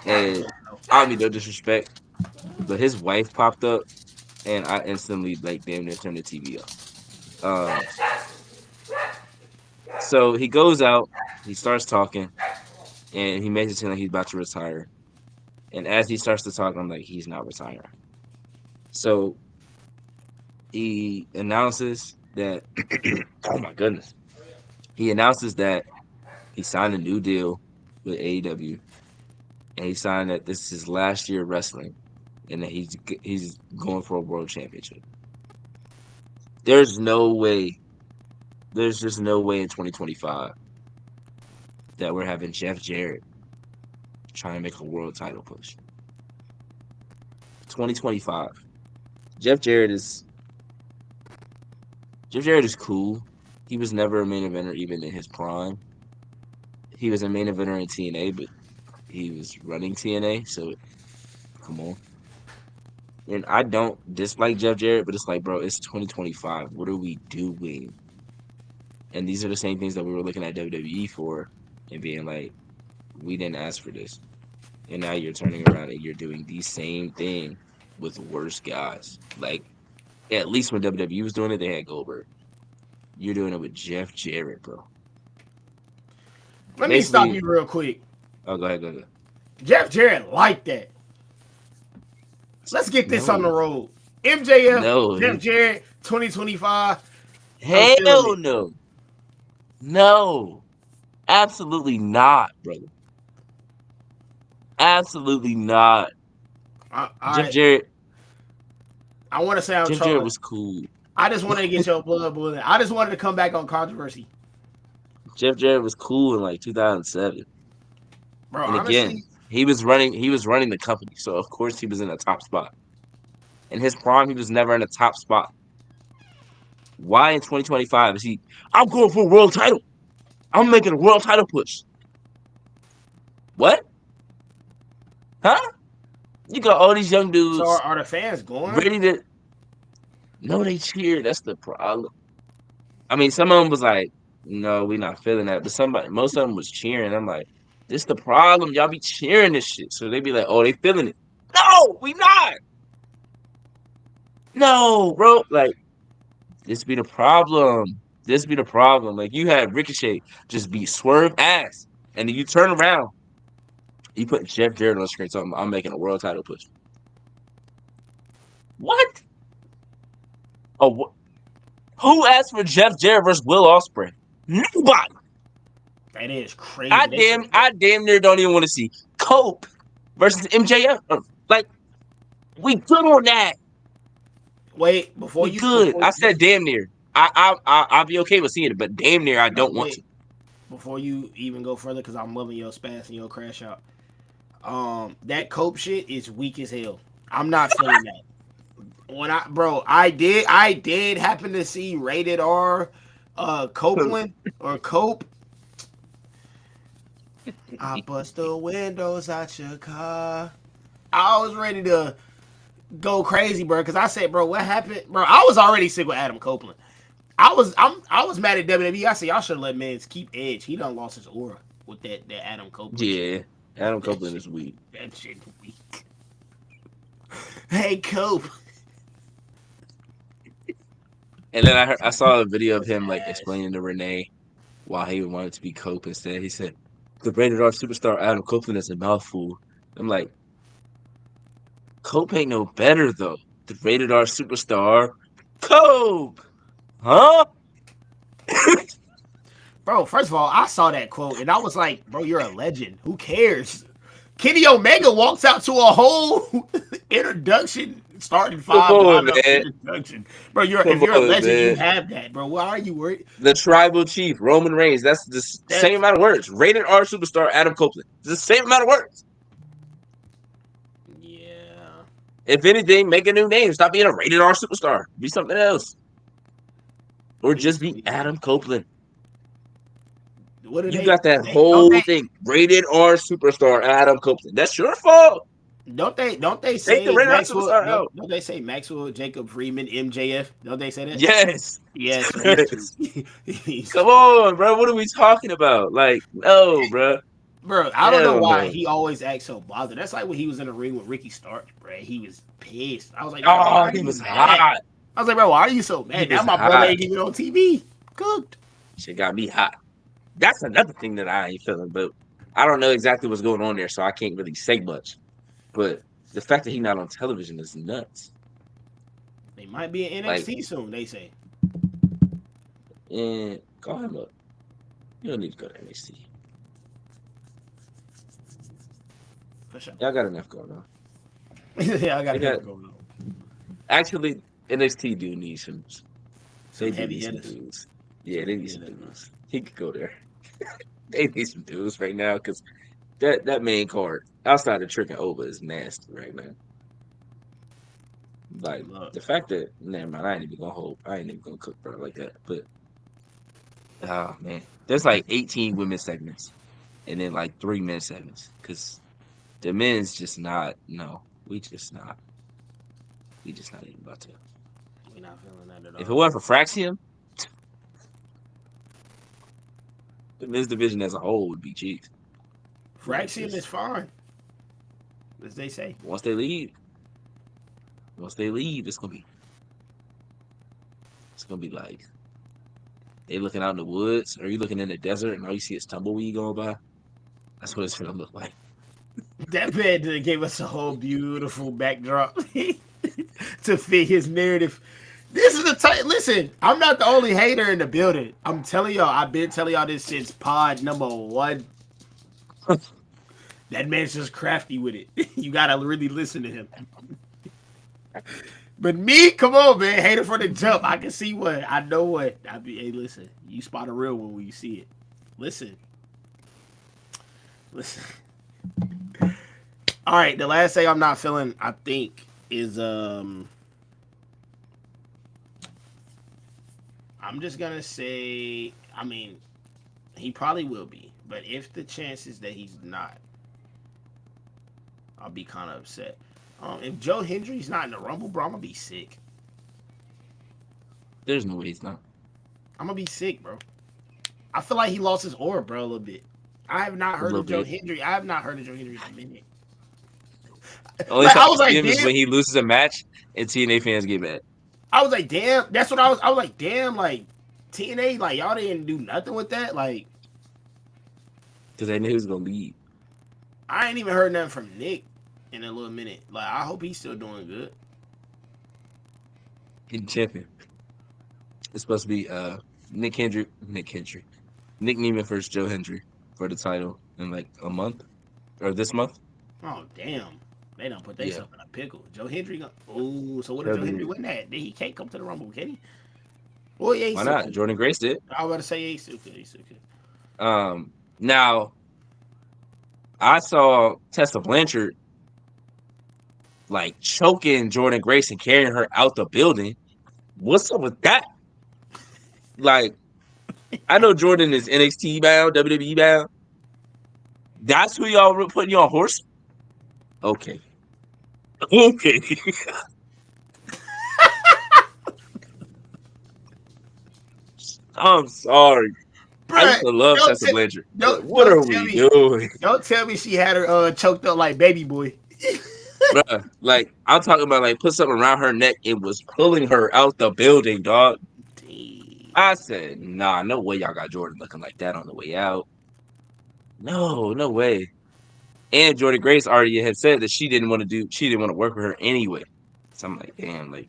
And I don't mean no disrespect, but his wife popped up and I instantly like damn near turned the TV off. So he goes out, he starts talking, and he makes it seem like he's about to retire. And as he starts to talk, I'm like, he's not retiring. So he announces that oh my goodness. He announces that he signed a new deal with AEW and he signed that this is his last year wrestling and that he's going for a world championship. There's no way. There's just no way in 2025 that we're having Jeff Jarrett trying to make a world title push. 2025. Jeff Jarrett is cool. He was never a main eventer even in his prime. He was a main eventer in TNA, but he was running TNA, so come on. And I don't dislike Jeff Jarrett, but it's like, bro, it's 2025. What are we doing? And these are the same things that we were looking at WWE for and being like, we didn't ask for this. And now you're turning around and you're doing the same thing with worse guys. Like, at least when WWE was doing it, they had Goldberg. You're doing it with Jeff Jarrett, bro.
Let me stop
Basically,
you real quick.
oh, go ahead.
Jeff Jarrett like that. Let's get this on the
No,
road. MJF,
no,
Jeff Jarrett, 2025. I'm feeling
hell
it.
no, absolutely not, brother. Absolutely not.
I
Jeff
I,
Jarrett,
I want to say I'm
Jeff Jarrett
trolling.
was cool.
I just wanted to get your blood boiling. I just wanted to come back on controversy,
Jeff Jarrett was cool in like 2007.
bro.
And again,
Honestly,
he was running the company, so of course he was in a top spot. In his prime, he was never in a top spot. Why in 2025 is he? I'm going for a world title. I'm making a world title push. What? Huh? You got all these young
so
dudes
are the fans going?
ready to. No, they cheer. That's the problem. I mean, some of them was like, "No, we not feeling that," but most of them was cheering. I'm like, "This the problem. Y'all be cheering this shit." So they be like, "Oh, they feeling it." No, we not. No, bro. Like this be the problem. This be the problem. Like you had Ricochet just be swerve ass, and then you turn around, you put Jeff Jarrett on the screen talking about, I'm making a world title push. What? Oh, who asked for Jeff Jarrett versus Will Ospreay? Nobody.
That is
I
crazy. They
damn,
said that.
I damn near don't even want to see Cope versus MJF. Like we good on that.
Wait,
We good. I said damn near. I'll be okay with seeing it, but damn near I
no,
don't want to.
wait, before you even go further, because I'm loving your spaz and your crash out. That cope shit is weak as hell. I'm not feeling that. I did happen to see rated R, Copeland or Cope. I bust the windows out your car. I was ready to go crazy, bro, because I said, bro, what happened, bro? I was already sick with Adam Copeland. I was mad at WWE. I said y'all should have let Mans keep Edge. He done lost his aura with that Adam Copeland shit.
Yeah, Adam
That
Copeland
shit
is weak.
that shit weak. Hey Cope.
And then I saw a video of
His
him like
ass.
explaining to Renee why he wanted to be Cope instead. He said, "The rated R superstar Adam Copeland is a mouthful." I'm like, Cope ain't no better though. The rated R superstar, Cope, huh?
Bro, first of all, I saw that quote and I was like, bro, you're a legend. Who cares? Kenny Omega walks out to a whole introduction, starting
Come
five
on,
live up
man.
introduction. Bro, if
Come
you're a
on,
legend, you
man.
have that, bro. Why are you worried?
The tribal chief, Roman Reigns. That's the same
That's
amount of words. Rated R superstar Adam Copeland. It's the same amount of words.
yeah.
If anything, make a new name. Stop being a rated R superstar. Be something else. Or just
He's
be
tweaking.
Adam Copeland.
What do
You got that
they don't
whole thing. Rated R superstar Adam Copeland. That's your fault.
don't they
Take the
say
rated R
Maxwell
superstar out.
don't they say Maxwell Jacob Freeman MJF? Don't they say that?
Yes.
Yeah, so he's
Yes.
tweaking. He's
Come
tweaking.
on, bro. What are we talking about? Like, no, bro.
Bro, I don't know
Hell
why
no.
he always acts so bothered. That's like when he was in the ring with Ricky Starks, bro. He was pissed. I was like, bro, why
Oh,
are
he
you
was
mad?
hot.
I was like, bro, why are you so
He
mad? Now
was
my brother
hot.
ain't even on TV. Cooked.
Shit got me hot. That's another thing that I ain't feeling, but I don't know exactly what's going on there, so I can't really say much. But the fact that he's not on television is nuts.
They might be in
Like,
NXT soon, they say.
and call him up. You don't need to go to NXT.
For sure.
Y'all got enough going on.
Yeah, I got
They got
enough going on.
actually NXT do need some.
Some
They do
heavy
need some
hitters.
dudes. Yeah, they need some dudes. He could go there. They need some dudes right now because that main card outside of Trick and Oba is nasty right now. Like
Look,
the fact that never mind, I ain't even gonna hold. I ain't even gonna cook bro like that. But oh man, there's like 18 women segments and then like 3 men segments because the men's just not. No, we just not even about to.
we're not feeling that at
If it
all.
wasn't for Fraxium, the men's division as a whole would be cheap. Like
Fraxium is
just
fine, as they say.
once they leave, it's gonna be like they looking out in the woods, or you looking in the desert, and all you see is tumbleweed going by. That's what it's gonna look like.
That man gave us a whole beautiful backdrop to fit his narrative. This is the type. Listen, I'm not the only hater in the building. I'm telling y'all, I've been telling y'all this since pod number 1. That man's just crafty with it. You gotta really listen to him. But me, come on, man, hater for the jump. I can see what I know. What I be. Hey, listen, you spot a real one when you see it. Listen. All right, the last thing I'm not feeling, I think, is I'm just gonna say, I mean, he probably will be, but if the chances that he's not, I'll be kind of upset. If Joe Hendry's not in the Rumble, bro, I'm gonna be sick.
There's no way he's not.
I'm gonna be sick, bro. I feel like he lost his aura, bro, a little bit. I have not
A
heard
little
of Joe
bit.
Hendry. I have not heard of Joe Hendry in a minute.
Only
Like
time
I
I
was
see
like,
him is
damn.
when he loses a match and TNA fans get mad.
I was like, damn. That's what I was. I was like, damn. Like TNA, like y'all didn't do nothing with that. Like
Because they knew he was gonna leave.
I ain't even heard nothing from Nick in a little minute. Like I hope he's still doing good.
He's champion. It's supposed to be Nick Neiman versus Joe Hendry for the title in like a month or this month.
Oh damn. They don't put
Yeah,
themselves in a pickle. Joe Hendry. Oh, so what if
that'll
Joe
be
Hendry
it.
win that? Then he can't come to the Rumble, can he? Well, yeah, he
Why
still
not?
could.
Jordan Grace did.
I was about to say yeah, he still could. He still could.
Now I saw Tessa Blanchard like choking Jordan Grace and carrying her out the building. What's up with that? Like, I know Jordan is NXT bound, WWE bound. That's who y'all were putting you on horse. Okay, okay. I'm sorry. I used
Bruh,
to love
don't
Tessa
t-
Blanchard, but
don't
what
don't
are
tell
we
me
doing,
don't tell me she had her choked up like baby boy.
bruh? Like I'm talking about, like put something around her neck. It was pulling her out the building, dog.
Dang.
I said, nah, no way y'all got Jordan looking like that on the way out. No, no way. And Jordan Grace already had said that she didn't want to work with her anyway. So I'm like, damn, like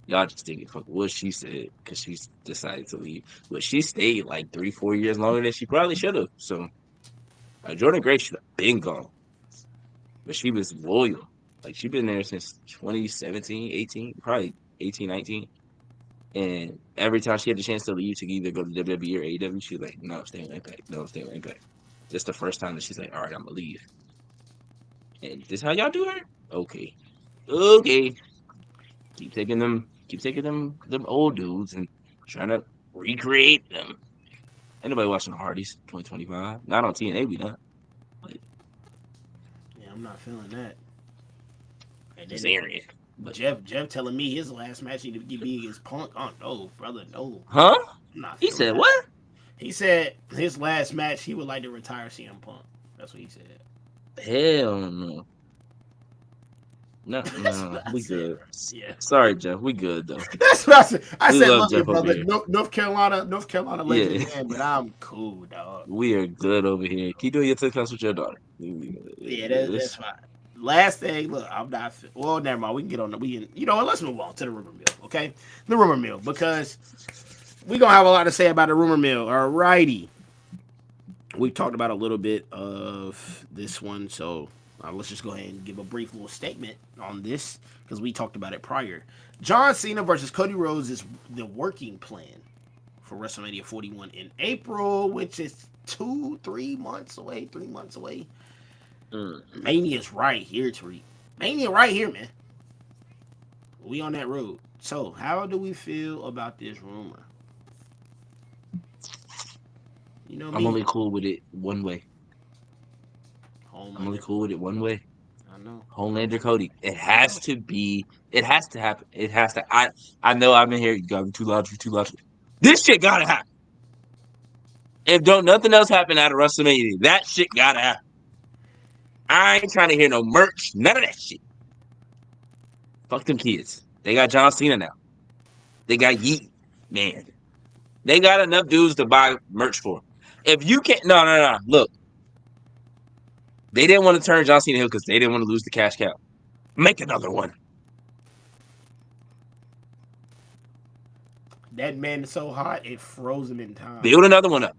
y'all just thinking fuck what she said because she decided to leave. But she stayed like 3-4 years longer than she probably should have. So Jordan Grace should have been gone. But she was loyal. Like she been there since 2017, 18, probably 18, 19. And every time she had the chance to leave to either go to WWE or AEW, she was like, no, I'm staying right back. No, I'm staying right back. Just the first time that she's like, all right, I'm gonna leave. And this how y'all do her? Okay. Okay. Keep taking them old dudes and trying to recreate them. Anybody watching the Hardys 2025? Not on TNA, we not. Like,
Yeah, I'm not feeling that. And
just
then
airing it. But
Jeff telling me his last match need to be against Punk. Oh no, brother, no.
huh?
I'm not
He
feeling
said
that.
what?
He said his last match he would like to retire CM Punk. That's what he said.
Hell no. No,
That's
no,
what I
we
said,
good.
bro. Yeah.
Sorry, Jeff. We good though.
That's what I said. I
We
said,
love
love you,
Jeff over
brother.
here.
North Carolina legend,
Yeah,
man, but I'm cool, dog.
we are good over here. Keep doing your TikToks with your daughter.
Yeah, that's fine. Last thing, look, I'm not. Well, never mind. We can get on. We can. You know what? Let's move on to the rumor mill. Okay, the rumor mill because we gonna have a lot to say about the rumor mill. Alrighty, we talked about a little bit of this one, so let's just go ahead and give a brief little statement on this because we talked about it prior. John Cena versus Cody Rhodes is the working plan for WrestleMania 41 in April, which is 3 months away. 3 months away.
Mm.
Mania's right here, Tariq. Mania right here, man. We on that road. So, how do we feel about this rumor? You know
I'm only
me.
cool with it one way. I'm only
Homelander.
cool with it one way.
I know.
Homelander Cody. It
I know.
has to be. It has to happen. It has to. I know I've been here. You gotta be too logical. Too logical. This shit gotta happen. If don't nothing else happen out of WrestleMania, that shit gotta happen. I ain't trying to hear no merch. None of that shit. Fuck them kids. They got John Cena now. They got Yeet. Man. They got enough dudes to buy merch for. If you can't, no. Look, they didn't want to turn John Cena heel because they didn't want to lose the cash cow. Make another one.
That man is so hot, it froze him in time.
Build another one up.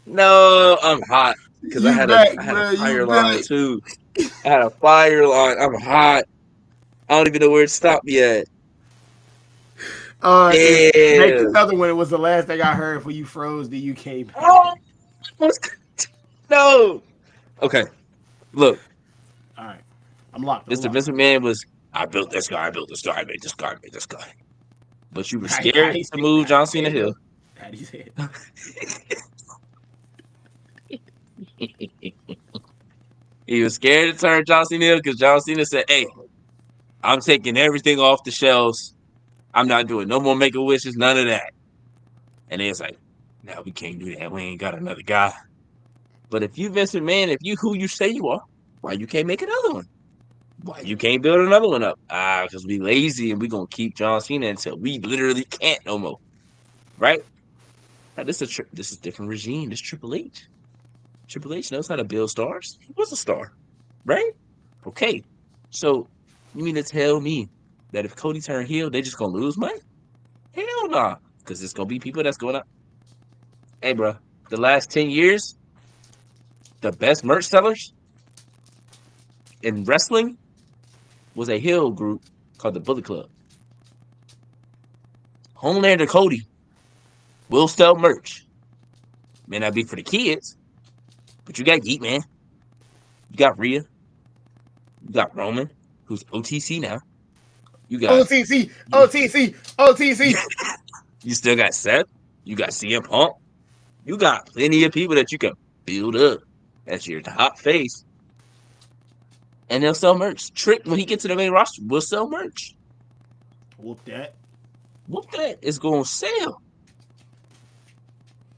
No, I'm hot because I
You
had a
back,
I had a
bro. You
fire line
back.
too. I had a fire line. I'm hot. I don't even know where it stopped yet.
Make
Damn.
another one. It was the last thing I heard before you froze. Then you came back.
Oh, no. Okay, look.
All right. I'm locked. I'm
Mr.
locked.
Vince McMahon was, I built this guy, I built this guy, I made this guy, I made this guy. But you were
How
scared
he
to
say
move John Cena
it,
Hill.
though? How do you say
He was scared to turn John Cena Hill because John Cena said, hey, I'm taking everything off the shelves. I'm not doing no more Make a Wishes, none of that. And it's like, no, we can't do that. We ain't got another guy. But if you Vince McMahon, if you who you say you are, why you can't make another one? Why you can't build another one up? Because we lazy and we gonna keep John Cena until we literally can't no more. Right? Now, this is a different regime. This Triple H. Triple H knows how to build stars. He was a star, right? Okay. So you mean to tell me that if Cody turned heel, they just gonna lose money? Hell nah. Because it's gonna be people that's going up. Hey, bro, the last 10 years, the best merch sellers in wrestling was a heel group called the Bullet Club. Homelander Cody will sell merch. May not be for the kids, but you got Yeet Man. You got Rhea. You got Roman, who's OTC now. You got
OTC, OTC, OTC.
you still got Seth. You got CM Punk. You got plenty of people that you can build up as your top face. and they'll sell merch. Trick, when he gets to the main roster, will sell merch.
Whoop that.
Whoop that is going to sell.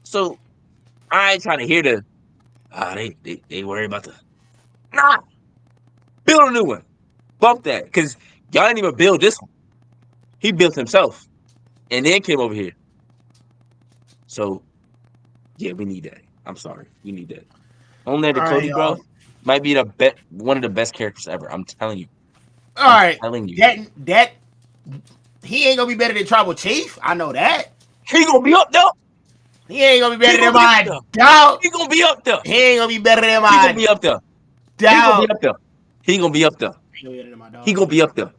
So I ain't trying to hear the they worry about the build a new one. Bump that, because y'all didn't even build this one. He built himself, and then came over here. So yeah, we need that. I'm sorry, we need that. Homelander Cody, bro, might be one of the best characters ever. I'm telling you.
All right, telling you that he ain't gonna be better than Tribal Chief. I know that.
He gonna be up there.
He ain't gonna be better than my doubt.
He gonna be up there.
He ain't gonna be better than my.
He gonna be up there. He gonna be up there. He gonna be up there. He gonna be up there.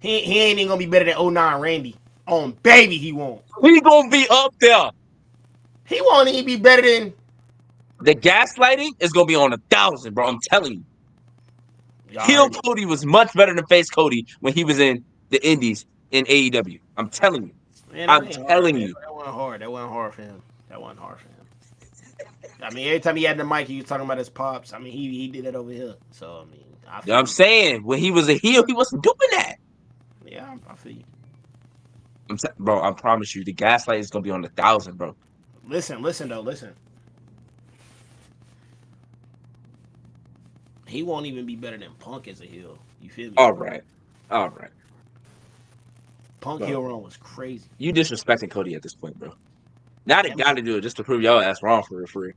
He ain't even gonna be better than 09 Randy. On baby, he won't.
He gonna be up there.
He won't even be better than.
The gaslighting is gonna be on 1,000, bro. I'm telling you. Heel Cody was much better than face Cody when he was in the Indies in AEW. I'm telling you.
Man, I'm telling you. That wasn't hard. That wasn't hard for him. I mean, every time he had the mic, he was talking about his pops. I mean, he did that over here. So I mean,
I'm saying when he was a heel, he wasn't doing that.
Yeah, I feel you.
Bro, I promise you, the gaslight is gonna be on 1,000, bro.
Listen. He won't even be better than Punk as a heel. You feel me?
All right.
Punk heel run was crazy.
You disrespecting Cody at this point, bro. Now they got to do it just to prove y'all ass wrong for real.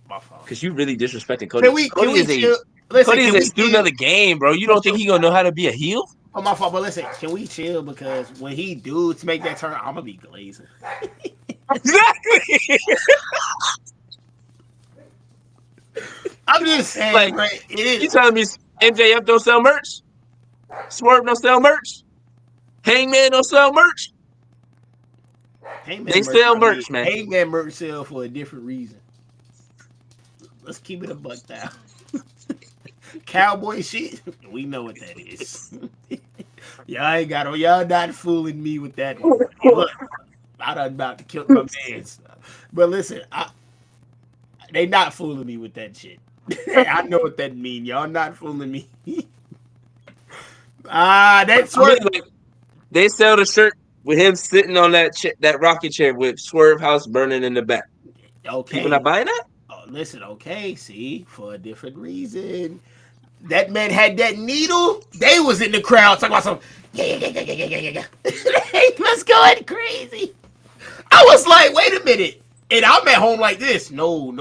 My fault.
Because you really disrespecting Cody.
Cody is
a student of the game, bro. You don't think he gonna know how to be a heel?
Oh, my fault. But listen, can we chill? Because when he dudes make that turn, I'm gonna be glazing.
Exactly.
I'm just saying, like, right?
You telling me MJF don't sell merch? Swerve don't sell merch? Hangman don't sell merch? They sell merch, man.
Hangman merch sell for a different reason. Let's keep it a buck down. Cowboy shit, we know what that is. Y'all not fooling me with that one. Look, I done about to kill my mans. But listen, they not fooling me with that shit. I know what that mean. Y'all not fooling me. That's what
they sell the shirt with him sitting on that rocking chair with Swerve House burning in the back.
Okay,
people not buying that.
Oh, listen, okay, see, for a different reason. That man had that needle. They was in the crowd talking about some. Yeah. They was going crazy. I was like, wait a minute. And I'm at home like this. No.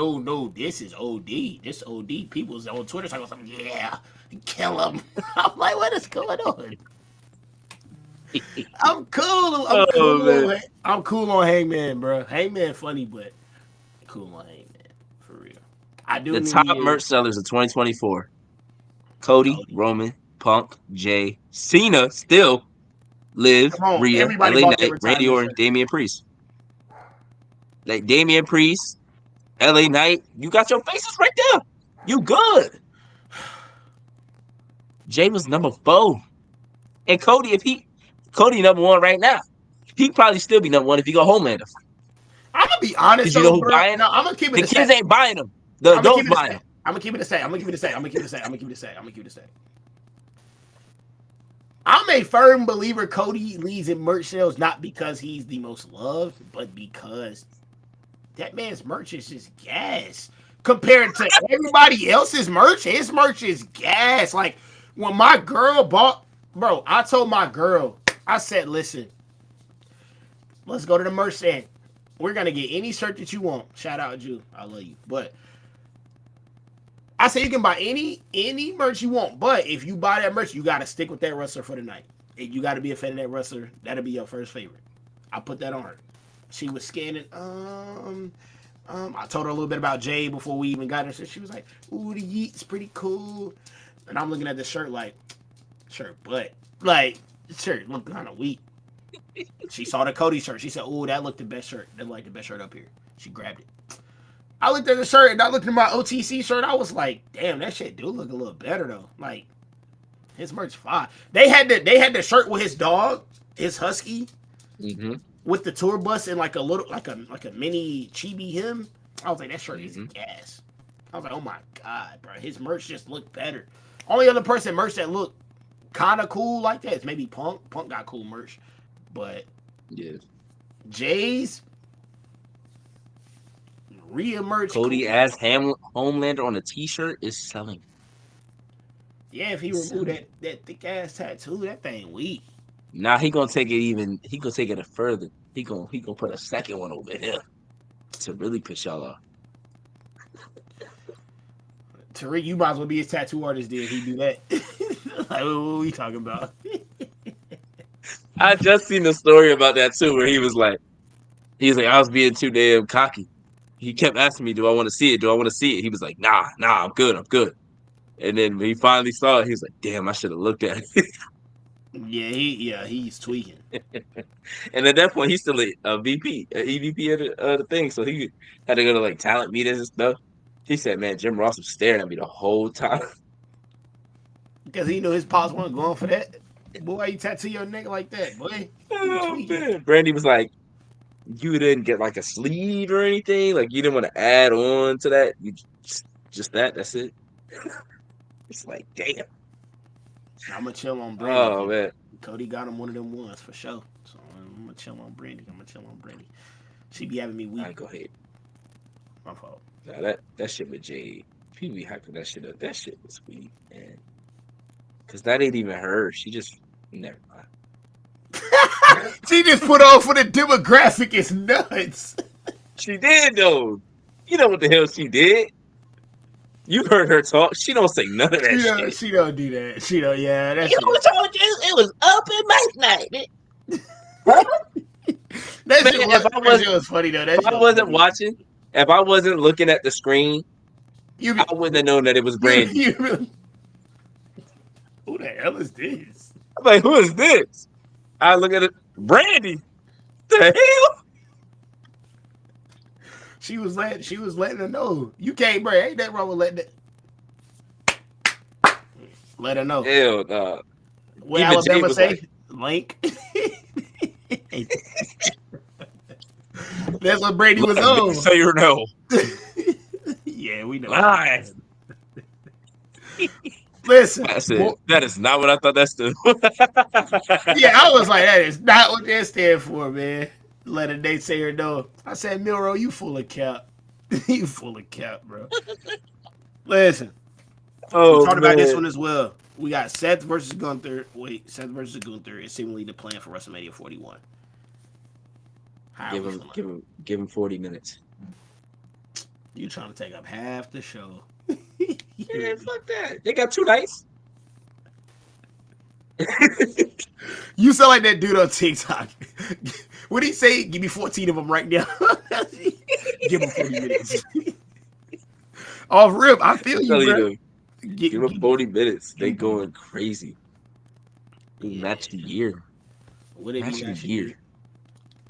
This is OD. This OD. People's on Twitter talking about something. Yeah, kill him. I'm like, what is going on? I'm cool. I'm cool on Hangman, bro. Hangman funny, but cool on Hangman for real. I do.
The top merch sellers of 2024: Cody, Roman, Punk, Jay, Cena, still, Liv, Rhea, LA Knight, Randy Orton, Damian Priest. Like Damian Priest, LA Knight, you got your faces right there. You good. Jay was number 4. And Cody, Cody number 1 right now. He'd probably still be number 1 if he go Homelander.
I'm gonna be honest.
You know who buying him?
No, I'm gonna keep it.
The kids ain't buying them. The adults buying them.
I'm gonna keep it the same. I'm gonna keep it the same. I'm a firm believer Cody leads in merch sales not because he's the most loved, but because that man's merch is just gas compared to everybody else's merch. His merch is gas. Like when my girl bought, bro, I told my girl, I said, listen, let's go to the merch stand. We're gonna get any shirt that you want. Shout out Jew, I love you. But I said you can buy any merch you want, but if you buy that merch, you gotta stick with that wrestler for the night. And you gotta be a fan of that wrestler. That'll be your first favorite. I put that on her. She was scanning. I told her a little bit about Jay before we even got her. So she was like, "Ooh, the Yeet's pretty cool." And I'm looking at the shirt like, but like, shirt looked kind of weak. She saw the Cody shirt. She said, "Ooh, that looked the best shirt. That like the best shirt up here." She grabbed it. I looked at the shirt and I looked at my OTC shirt. I was like, "Damn, that shit do look a little better though." Like, his merch fine. They had the shirt with his dog, his husky.
Mm-hmm.
With the tour bus and like a little like a mini chibi him. I was like, that shirt is gas. I was like, oh my god, bro, his merch just looked better. Only other person merch that look kind of cool like that is maybe Punk. Punk got cool merch, but
Yeah.
Jay's re-emerge cool.
Cody as Homelander on a T-shirt is selling.
Yeah, if he
It's
removed
selling.
that thick ass tattoo, that thing weak.
Now he gonna take it even. He gonna take it further. He gonna put a second one over here to really piss y'all off.
Tariq, you might as well be his tattoo artist. Did he do that? Like, what are we talking about?
I just seen the story about that too, where he was like, I was being too damn cocky. He kept asking me, "Do I want to see it? Do I want to see it?" He was like, "Nah, I'm good, I'm good." And then when he finally saw it, he was like, "Damn, I should have looked at it."
He's tweaking.
And at that point, he's still a VP, an EVP of the thing, so he had to go to like talent meetings and stuff. He said, "Man, Jim Ross was staring at me the whole time."
Because he knew his pops wasn't going for that. Boy, why you tattoo your neck like that, boy? You
Oh
tweaking.
man, Brandy was like, "You didn't get like a sleeve or anything. Like you didn't want to add on to that. You just that. That's it." It's like, damn.
I'm gonna chill on Brandy.
Oh man,
Cody got him one of them ones for sure. So I'm gonna chill on Brandy. She be having me weak.
I go ahead.
My fault.
Nah, that shit with Jade, people be hyping that shit up. That shit was weak, man. Cause that ain't even her. She just never mind.
She just put on for the demographic. It's nuts.
She did though. You know what the hell she did? You heard her talk. She don't say none of that shit.
She don't do that. She don't. Yeah, that's
You know what I told you? It was up in my night.
That
Man,
shit was funny though.
If I wasn't watching, if I wasn't looking at the screen,
you
I wouldn't have known that it was Brandy.
Who the hell is this?
I'm like, who is this? I look at it, Brandy. The hell?
She was letting her know. You can't, bro. Ain't that wrong with letting it? Let her know.
Hell, nah.
What Alabama say? Link. That's what Brady was on.
Say or no.
Yeah, we know.
Nice.
Listen,
I said, that is not what I thought that stood for.
Yeah, I was like, that is not what that stand for, man. Let a naysayer know. I said, Milro, you full of cap. You full of cap, bro. Listen. We talked about this one as well. We got Seth versus Gunther. Seth versus Gunther is seemingly the plan for WrestleMania 41.
Give him 40 minutes.
You trying to take up half the show.
Yeah, fuck that. They got 2 nights.
You sound like that dude on TikTok. What did he say? Give me 14 of them right now. Give him 40 minutes. Off rip, I feel you, bro.
Give them 40 minutes. They going crazy. Match the year.
Would it be match the year?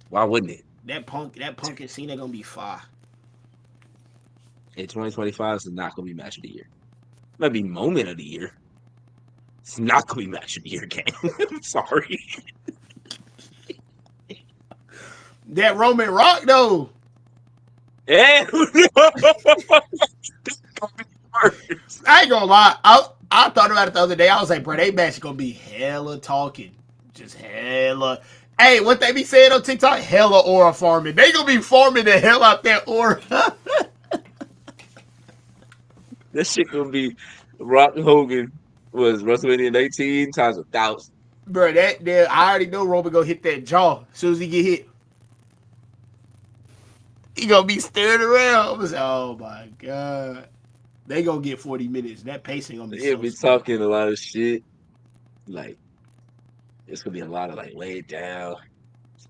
Why wouldn't it?
That punk and Cena gonna be fire.
Hey, 2025 is not gonna be match of the year. It might be moment of the year. It's not gonna be match of the year, gang. I'm sorry.
That Roman Rock though.
Yeah.
I ain't gonna lie. I thought about it the other day. I was like, bro, they match gonna be hella talking. Just hella. Hey, what they be saying on TikTok? Hella aura farming. They gonna be farming the hell out that aura.
That shit gonna be Rock Hogan was WrestleMania 19 times 1,000.
Bro, I already know Roman gonna hit that jaw as soon as he get hit. He gonna be staring around. Like, oh my god. They gonna get 40 minutes. That pacing gonna be
He'll be talking a lot of shit. Like, it's gonna be a lot of like laid down.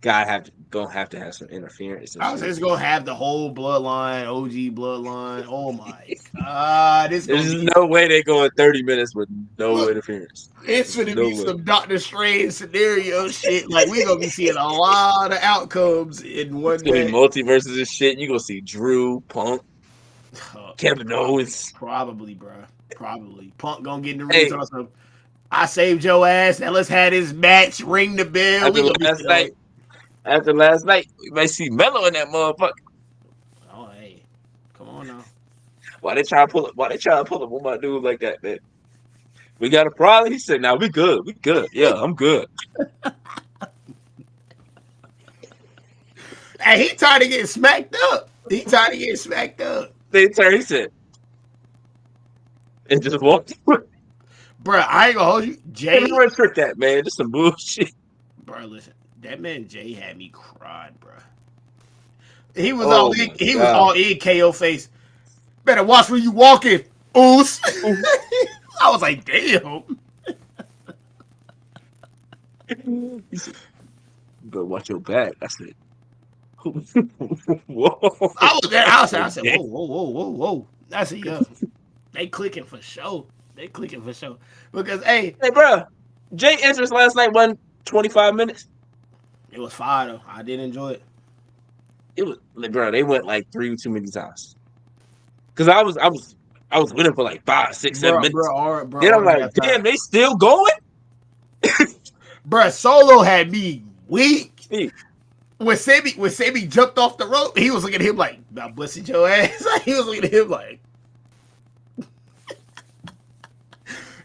Gonna have to have some interference.
I was just gonna have the whole bloodline, OG bloodline. Oh my god.
There's no way they go in 30 minutes with no interference.
It's gonna be some Doctor Strange scenario shit. Like, we gonna be seeing a lot of outcomes in one day.
It's gonna be multiverses and shit. You gonna see Drew, Punk, Kevin Owens.
Probably, bro. Probably. Punk gonna get in the ring on some. I saved your ass. Now let's have this match. Ring the bell.
After last night, we may see Mello in that motherfucker.
Oh, hey. Come on now.
Why they try to pull up on my dude like that, man? We got a problem. He said, "Now we good. We good. Yeah, I'm good."
Hey, he tired of getting smacked up. He tired of getting smacked up.
They turned. He said, and just walked.
Bruh, I ain't gonna hold you.
And
Jay,
I restrict that, man. Just some bullshit.
bruh, listen. That man Jay had me crying, bruh. He was all
Oh
in,
my
he was
god.
all in KO face. Better watch where you walking, oos. I was like, damn.
He said, "You better watch your back." I said, "Whoa."
I was there. I
Like,
said,
damn.
whoa, whoa, whoa, whoa, whoa. I said, yo, they clicking for sure. They clicking for sure. Because hey,
Hey, bro. Jay entrance last night wasn't 25 minutes.
it was fire though. I did enjoy it.
It was like, bro. They went like three too many times. Cause I was with him for like 5, 6, 7 minutes.
Bro,
Then I'm
already
like,
halftime.
damn, they still going?
Bro, Solo had me weak.
Hey,
When Sammy jumped off the rope, he was looking at him like, "I busted your ass." He was looking at him like,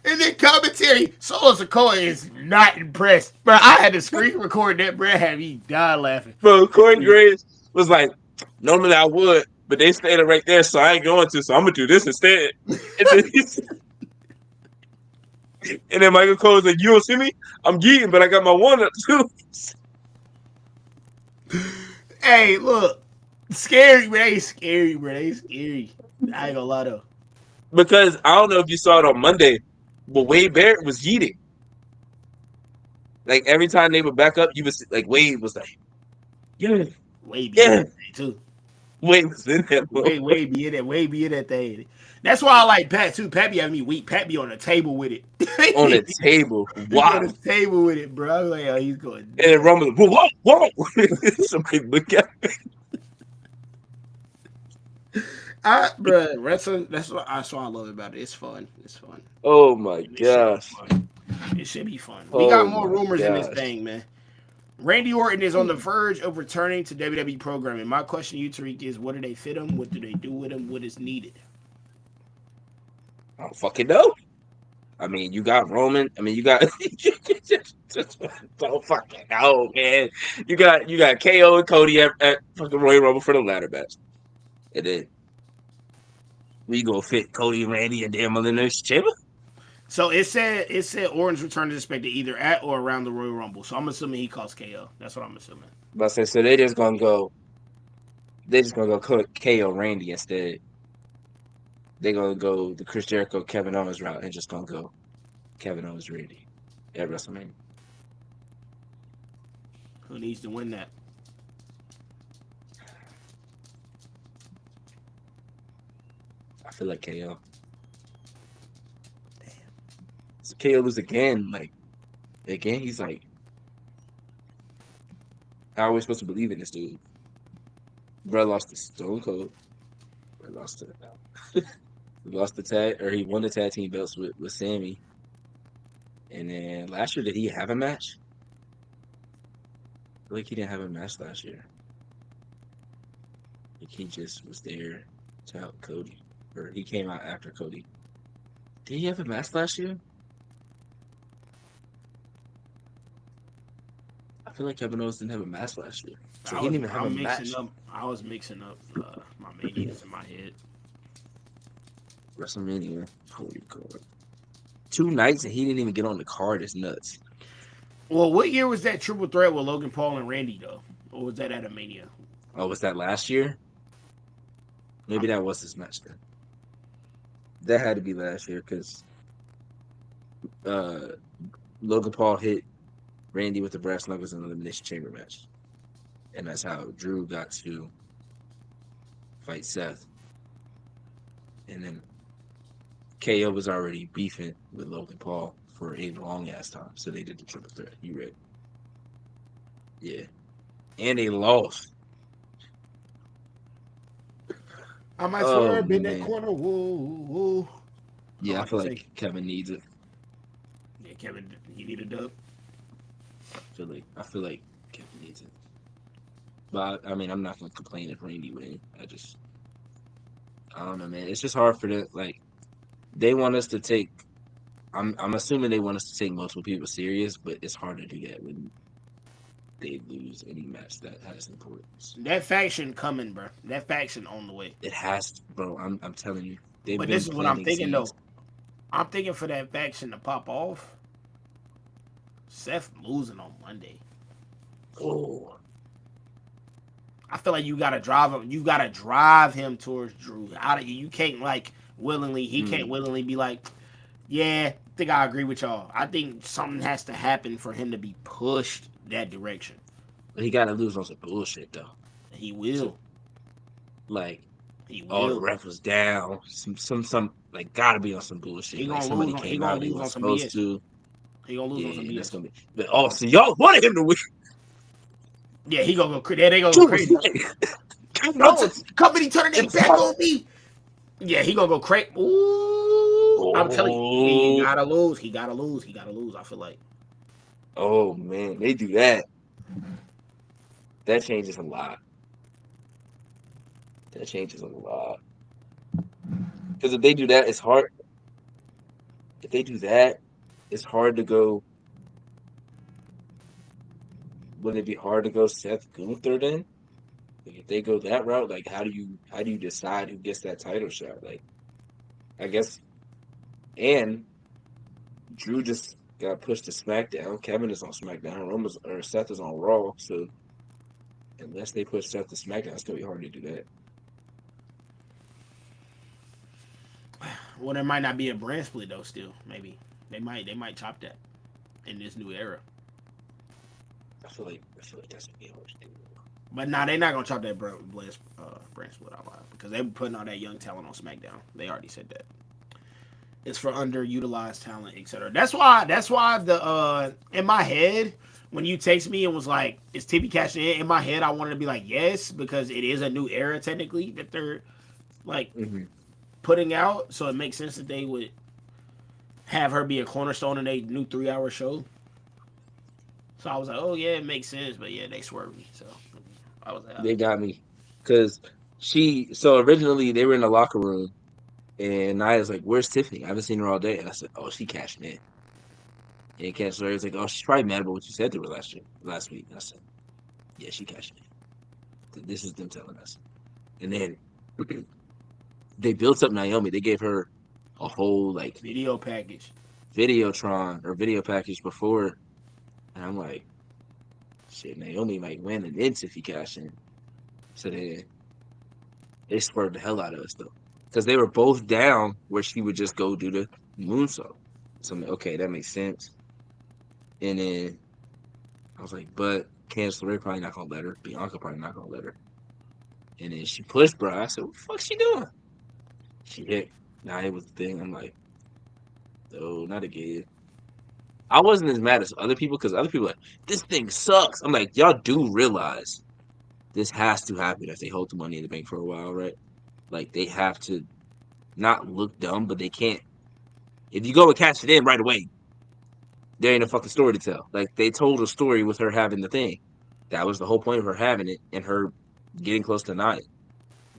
and then commentary, Solo Sikoa is not impressed. Bro, I had to screen record that. Bro, had me die laughing.
bro, Corey Graves was like, normally I would, but they stayed right there, so I ain't going to. So I'm gonna do this instead. And then and then Michael Cole was like, "You don't see me? I'm geeking, but I got my one up too."
Hey, look, scary, bro. They scary, bro. They scary. I ain't gonna lie though.
Because I don't know if you saw it on Monday, but Wade Barrett was yeeting. Like every time they would back up, you was like Wade was like, "Yeah,
Wade be in
yeah."
that thing too.
Wade was in that
Wade,
motherfucker.
Wade be in that. Wade be in that thing. That's why I like Pat too. Pat be having me weak. Pat be on the table with it.
On the table.
He be on
Wow.
the table with it, bro. I was like, oh, he's going
And then
nuts.
Rumble, whoa, whoa. Somebody look at me.
Bro, wrestling. That's what I love about it. It's fun. It's fun.
Oh my
It should be
gosh.
fun. It should be fun. We got
Oh
more
my
rumors in this
gosh.
thing, man. Randy Orton is on the verge of returning to WWE programming. My question to you, Tariq, is what do they fit him? What do they do with him? What is needed?
I don't fucking know. I mean, you got Roman. I mean, you got don't fucking know, man. You got KO and Cody at fucking Royal Rumble for the ladder match. And then we gonna fit Cody and Randy and Dan Elimination Chamber.
So it said Orton's return is expected either at or around the Royal Rumble. So I'm assuming he calls KO. That's what I'm assuming.
But I said, so they just gonna go KO Randy instead. They're gonna go the Chris Jericho Kevin Owens route and just gonna go Kevin Owens Randy at WrestleMania.
Who needs to win that?
I feel like KO. So KO lose again, he's like, how are we supposed to believe in this dude? Bro lost to Stone Cold. Bro lost to he lost the tag, or he won the tag team belts with Sammy. And then last year, did he have a match? I feel like he didn't have a match last year. Like he just was there to help Cody, or he came out after Cody. Did he have a match last year? I feel like Kevin Owens didn't have a match last year, so he didn't even have a match.
I was mixing up my manias in my head.
WrestleMania, holy god, 2 nights and he didn't even get on the card. Is nuts.
Well, what year was that triple threat with Logan Paul and Randy though? Or was that at a Mania?
Oh, was that last year? Maybe that was his match then. That had to be last year because Logan Paul hit Randy with the brass knuckles in an elimination chamber match, and that's how Drew got to fight Seth. And then KO was already beefing with Logan Paul for a long ass time, so they did the triple threat. You read? Yeah, and they lost.
I might
Oh
swerve in that
man,
corner. Whoa, whoa.
yeah, I feel like Kevin needs it.
Yeah, Kevin, you need a dub.
I feel like Kevin needs it. But I mean, I'm not gonna complain if Randy wins. I don't know, man. It's just hard for them. Like they want us to take I'm assuming they want us to take multiple people serious, but it's hard to do that when they lose any match that has importance.
That faction coming, bro. That faction on the way.
It has to, bro. I'm telling you, they've
But
been
this is what I'm
planting
thinking
seeds.
though. I'm thinking for that faction to pop off, Seth losing on Monday.
Oh,
I feel like you gotta drive him. You gotta drive him towards Drew. You can't like willingly. He can't willingly be like, yeah. I think I agree with y'all. I think something has to happen for him to be pushed that direction.
but he got to lose on some bullshit though.
He
So
will.
like,
He
oh, the
will.
ref was down. Some like gotta be on some bullshit.
He
Like
gonna
somebody
lose on. He
came
gonna
out they
lose
weren't
on some
supposed
BS.
to.
He gonna lose on some
Yeah, and that's
BS.
gonna be. But oh, so y'all wanted him to win.
Yeah, he gonna go. They gonna go
Drew was
crazy.
like, no,
Company turning their
it's
back on me. Yeah, he gonna go crazy. Ooh, I'm telling you, he
oh,
gotta lose. He gotta lose. He gotta lose. I feel like.
oh man, they do that. That changes a lot. That changes a lot. Because if they do that, it's hard. If they do that, it's hard to go. Would it be hard to go Seth Gunther then? Like if they go that route, like how do you decide who gets that title shot? Like I guess and Drew just got pushed to SmackDown. Kevin is on SmackDown. Roman's or Seth is on Raw. So unless they push Seth to SmackDown, it's gonna be hard to do that.
Well, there might not be a brand split though. Still, maybe they might chop that in this new era.
I feel like that's gonna be hard to do.
But nah, they're not gonna chop that brand split out loud because they were putting all that young talent on SmackDown. They already said that. It's for underutilized talent, etc. That's why. That's why the in my head when you text me and was like, "Is TV cashing in?" In my head, I wanted to be like, "Yes," because it is a new era technically that they're like
Mm-hmm.
putting out. So it makes sense that they would have her be a cornerstone in a new 3-hour show. So I was like, "Oh yeah, it makes sense." But yeah, they swerved me. So I was like,
They got me because so originally they were in the locker room and Nia's like, "Where's Tiffany? I haven't seen her all day." And I said, "Oh, she cashing in." And Cash was like, "Oh, she's probably mad about what you said to her last week." And I said, "Yeah, she cashing in. This is them telling us." And then they built up Naomi. They gave her a whole like
video package.
Videotron or video package before, and I'm like, "Shit, Naomi might win an then Tiffany cash in." So then they spurred the hell out of us though, because they were both down where she would just go do the moonsault. So I'm like, okay, that makes sense. And then I was like, but Candice LeRae probably not gonna let her. Bianca probably not gonna let her. And then she pushed, bro. I said, what the fuck she doing? She hit. Nah, it was the thing. I'm like, oh, not again. I wasn't as mad as other people because other people were like, this thing sucks. I'm like, y'all do realize this has to happen if they hold the money in the bank for a while, right? Like they have to not look dumb, but they can't. If you go and cash it in right away, there ain't a fucking story to tell. Like they told a story with her having the thing. That was the whole point of her having it and her getting close to Nia.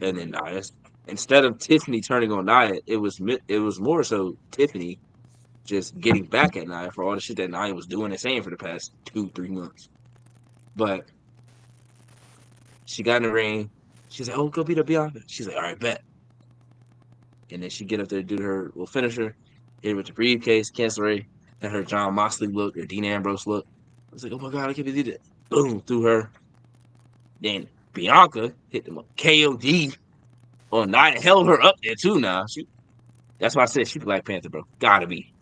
And then Nia, instead of Tiffany turning on Nia, it was more so Tiffany just getting back at Nia for all the shit that Nia was doing and saying for the past 2-3 months. But she got in the ring. She's like, "Oh, go beat up Bianca." She's like, "All right, bet." And then she get up there, do her, we'll finish her, hit her with the briefcase, cancel her, and her John Moxley look or Dean Ambrose look. I was like, oh my God, I can't believe that. Boom, through her. Then Bianca hit them up. KOD on Nia, held her up there too now. That's why I said she's Black Panther, bro. Gotta be.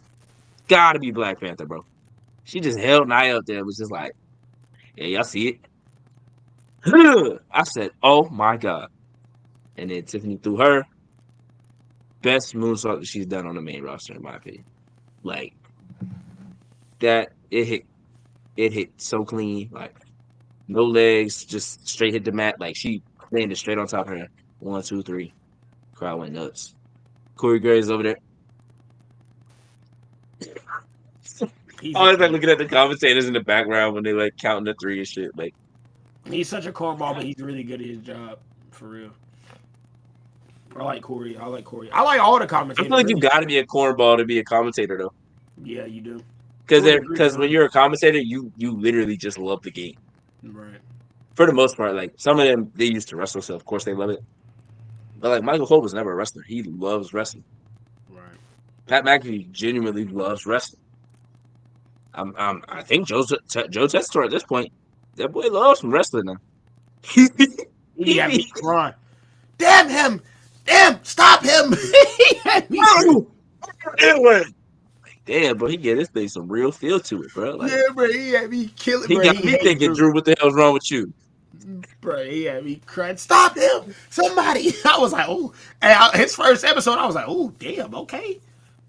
Gotta be Black Panther, bro. She just held Nia up there. It was just like, yeah, y'all see it? I said, oh my God. And then Tiffany threw her. Best moonsault that she's done on the main roster, in my opinion. Like that, it hit so clean, like no legs, just straight hit the mat. Like she landed straight on top of her. 1, 2, 3. Crowd went nuts. Corey Graves over there.
He's
I was like looking at the commentators in the background when they like counting the 3 and shit. Like
he's such a cornball, but he's really good at his job for real. I like Corey. I like all the
I
commentators.
feel like you
Really.
got to be a cornball to be a commentator, though.
Yeah, you do.
Because
To a degree, for
when
her.
you're a commentator, you literally just love the game
Right.
for the most part. Like some of them, they used to wrestle, so of course they love it. But like Michael Cole was never a wrestler. He loves wrestling.
Right.
Pat McAfee genuinely loves wrestling. I think Joe Tessitore at this point, that boy loves some wrestling now.
He
he
had me
be,
crying. Damn him! Damn! Stop him! He had me crying.
oh, anyway. Damn, bro, he get this thing some real feel to it, bro. Like
Yeah, bro. He had me killing,
he
bro.
got
He
me
hate
thinking,
Drew.
Drew, what the hell's wrong with you?
Bro, he had me crying. Stop him! Somebody! I was like, oh. And his first episode, I was like, oh, damn, okay.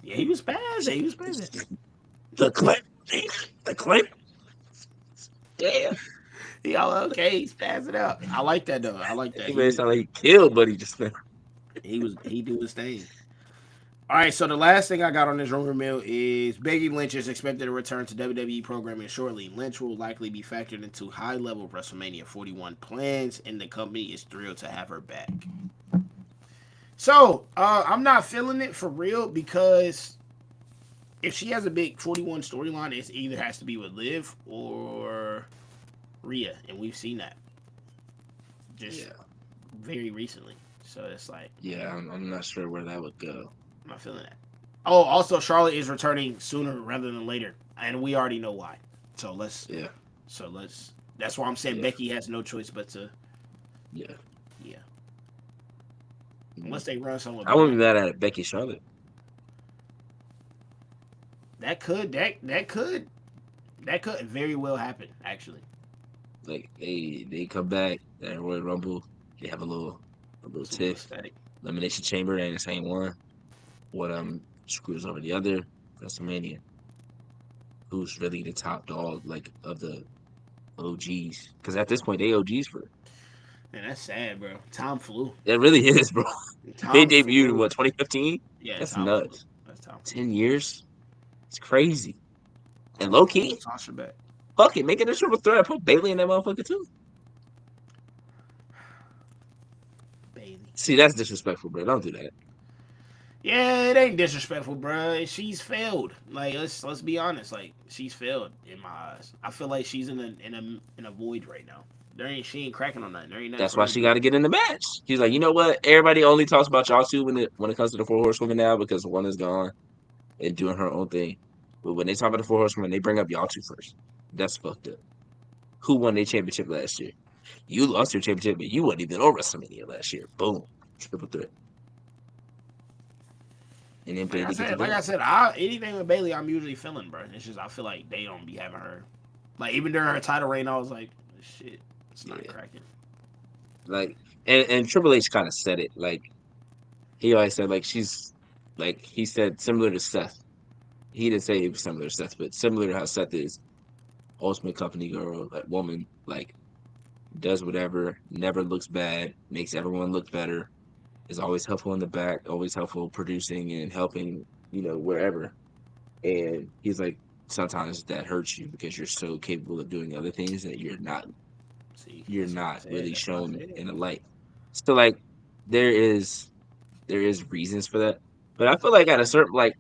Yeah, he was spazzing. He was spazzing.
The clip, the clip. Damn,
Yeah, okay, he's spazzing out. I like that though. I like that.
he made it sound like he killed Buddy just now.
He do his thing. All right, so the last thing I got on this rumor mill is Becky Lynch is expected to return to WWE programming shortly. Lynch will likely be factored into high-level WrestleMania 41 plans, and the company is thrilled to have her back. So I'm not feeling it for real because if she has a big 41 storyline, it either has to be with Liv or Rhea, and we've seen that just very recently. So it's like,
Yeah, I'm not sure where that would go.
I'm not feeling that. Oh, also Charlotte is returning sooner rather than later, and we already know why. So let's.
Yeah.
So let's. That's why I'm saying Becky has no choice but to.
Yeah.
Yeah. Unless they run someone.
I wouldn't be mad at Becky Charlotte.
That could very well happen. Actually.
Like they come back at Royal Rumble, they have a little tiff. Elimination Chamber ain't the same one. What screws over the other? WrestleMania. Who's really the top dog like of the OGs? Because at this point they OGs for.
Man, that's sad, bro. Time flew.
It really is, bro. They debuted in what 2015?
Yeah,
that's nuts.
That's time.
10 years. It's crazy. And low key,
Sasha back.
fuck it, make it a triple threat. Put Bailey in that motherfucker too.
Bailey.
See, that's disrespectful, bro. Don't do that.
Yeah, it ain't disrespectful, bro. She's failed. Like let's be honest. Like she's failed in my eyes. I feel like she's in a void right now. She ain't cracking on nothing. There ain't nothing.
That's why she got to get in the match. She's like, you know what? Everybody only talks about y'all two when it comes to the Four Horsewomen now because one is gone and doing her own thing. But when they talk about the Four Horsewomen, they bring up y'all two first. That's fucked up. Who won their championship last year? You lost your championship, but you wasn't even on WrestleMania last year. Boom, triple threat. And then Bailey
like I said, anything with Bailey, I'm usually feeling, bro. It's just I feel like they don't be having her. Like even during her title reign, I was like, shit, it's not cracking.
Like and Triple H kind of said it. Like he always said, like she's like he said similar to Seth. He didn't say it was similar to Seth, but similar to how Seth is. Ultimate company girl, like woman, like does whatever, never looks bad, makes everyone look better, is always helpful in the back, always helpful producing and helping, wherever. And he's like, sometimes that hurts you because you're so capable of doing other things that you're not really shown in the light. So like there is reasons for that. But I feel like at a certain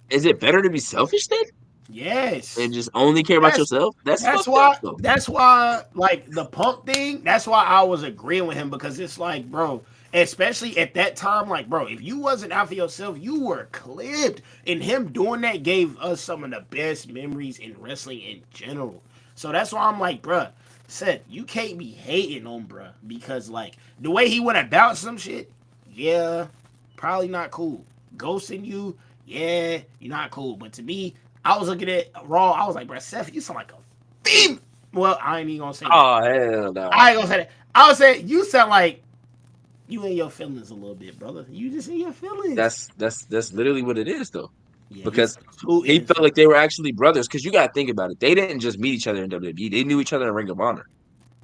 is it better to be selfish then?
Yes.
And just only care about yourself? That's
why
up,
that's why like the Punk thing, that's why I was agreeing with him because it's like, bro, especially at that time, like, bro, if you wasn't out for yourself, you were clipped. And him doing that gave us some of the best memories in wrestling in general. So that's why I'm like, bro, said you can't be hating on bro because like the way he went about some shit, yeah, probably not cool. Ghosting you, yeah, you're not cool. But to me, I was looking at Raw. I was like, bro, Seth, you sound like a thief. Well, I ain't even gonna say that.
Oh, hell no.
I ain't gonna say that. I would say you sound like you in your feelings a little bit, brother. You just in your feelings.
That's literally what it is, though.
Yeah,
because he felt like they were actually brothers. Because you gotta think about it. They didn't just meet each other in WWE. They knew each other in Ring of Honor.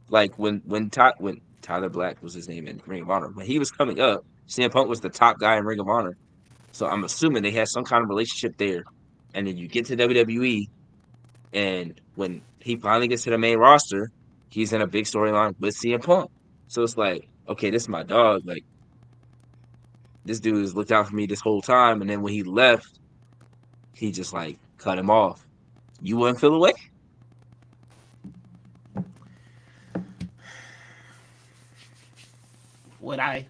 Like when Tyler Black was his name in Ring of Honor, when he was coming up, CM Punk was the top guy in Ring of Honor. So I'm assuming they had some kind of relationship there. And then you get to WWE, and when he finally gets to the main roster, he's in a big storyline with CM Punk. So it's like, okay, this is my dog. Like, this dude has looked out for me this whole time. And then when he left, he just like cut him off. You wouldn't feel away?
Would I?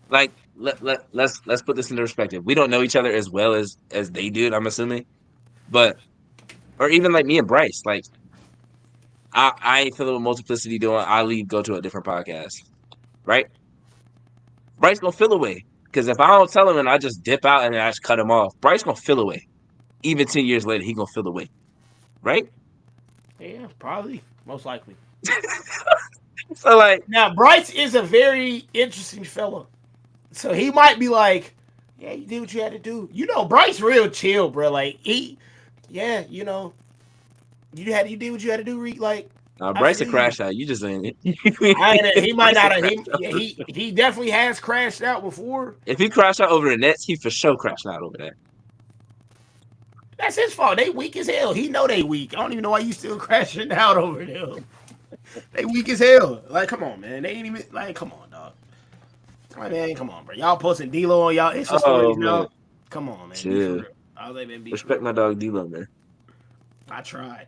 Like let's put this into perspective. We don't know each other as well as they do, I'm assuming. But or even like me and Bryce, like I ain't feeling what Multiplicity doing. I leave, go to a different podcast. Right? Bryce gonna feel away. Because if I don't tell him and I just dip out and I just cut him off, Bryce gonna feel away. Even 10 years later, he gonna feel away. Right?
Yeah, probably. Most likely.
So like
Now Bryce is a very interesting fella. So he might be like, yeah, you did what you had to do. You know, Bryce real chill, bro. Like you did what you had to do. Like,
Bryce a crash out. You just ain't.
He might not have. He definitely has crashed out before.
If he crashed out over the Nets, he for sure crashed out over that.
That's his fault. They weak as hell. He know they weak. I don't even know why you still crashing out over them. They weak as hell. Like, come on, man. They ain't even like. Come on, dog. Like, man, come on, bro. Y'all posting D-Lo on y'all Insta stories now. Come on, man.
Chill.
I was like, man,
respect my dog D-Lo, man.
I tried.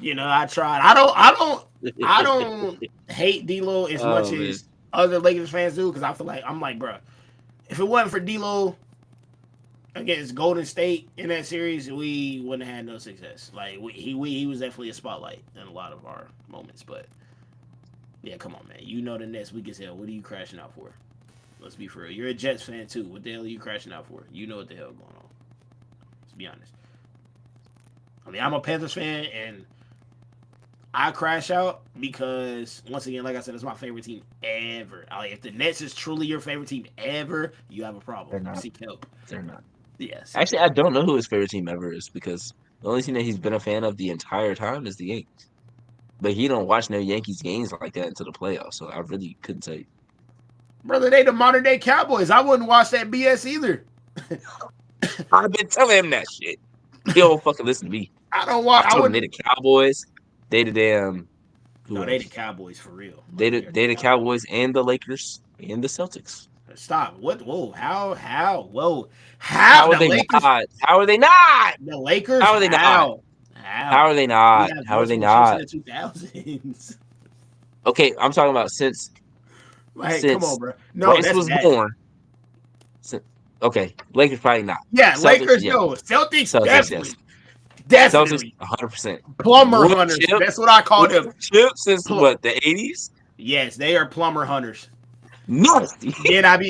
I tried. I don't hate D-Lo as much as other Lakers fans do, because I feel like I'm like, bro, if it wasn't for D-Lo against Golden State in that series, we wouldn't have had no success. Like he was definitely a spotlight in a lot of our moments. But yeah, come on, man. You know the Nets weak as hell. What are you crashing out for? Let's be for real. You're a Jets fan too. What the hell are you crashing out for? You know what the hell going on. Let's be honest. I mean, I'm a Panthers fan, and I crash out because, once again, like I said, it's my favorite team ever. Like, if the Nets is truly your favorite team ever, you have a problem.
They're not.
Seek help.
They're not.
Yes.
Actually, I don't know who his favorite team ever is, because the only team that he's been a fan of the entire time is the Yankees. But he don't watch no Yankees games like that until the playoffs, so I really couldn't tell you.
Brother, they the modern day Cowboys. I wouldn't watch that BS either.
I've been telling him that shit. He don't fucking listen to me.
I don't watch.
I wouldn't. They the Cowboys. They the damn.
No, they the Cowboys for real.
They the Cowboys and the Lakers and the Celtics.
Stop. What? Whoa. How? Whoa. How
are they
Lakers,
not? How are they not?
The Lakers?
How are they not? How are they not? How are they not?
In the 2000s.
Okay, I'm talking about since
come on, bro. No,
Bryce was born. Okay, Lakers probably not.
Yeah, Celtics, Lakers, yeah. No. Celtics definitely.
Yes.
Definitely.
Celtics, 100%.
Plumber hunters. Chip, that's what I call them.
Chip since what, the 80s?
Yes, they are plumber hunters.
Nasty.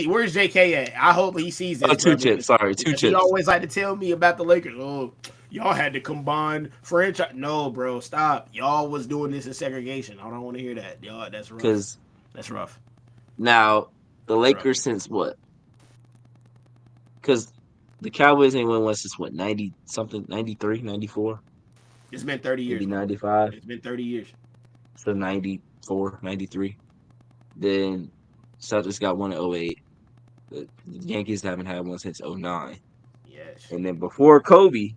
Where's JK at? I hope he sees this.
Oh, two chips. Sorry, two chips.
He always like to tell me about the Lakers. Oh, y'all had to combine franchise. No, bro, stop. Y'all was doing this in segregation. I don't want to hear that. Y'all, that's rough. That's rough.
Now, the Lakers since what? Because the Cowboys ain't won since what, 90-something, 93, 94?
It's been 30 years.
Maybe 95.
It's been 30 years.
So 94, 93. Then Celtics got one in 08. The Yankees haven't had one since 09.
Yes.
And then before LeBron,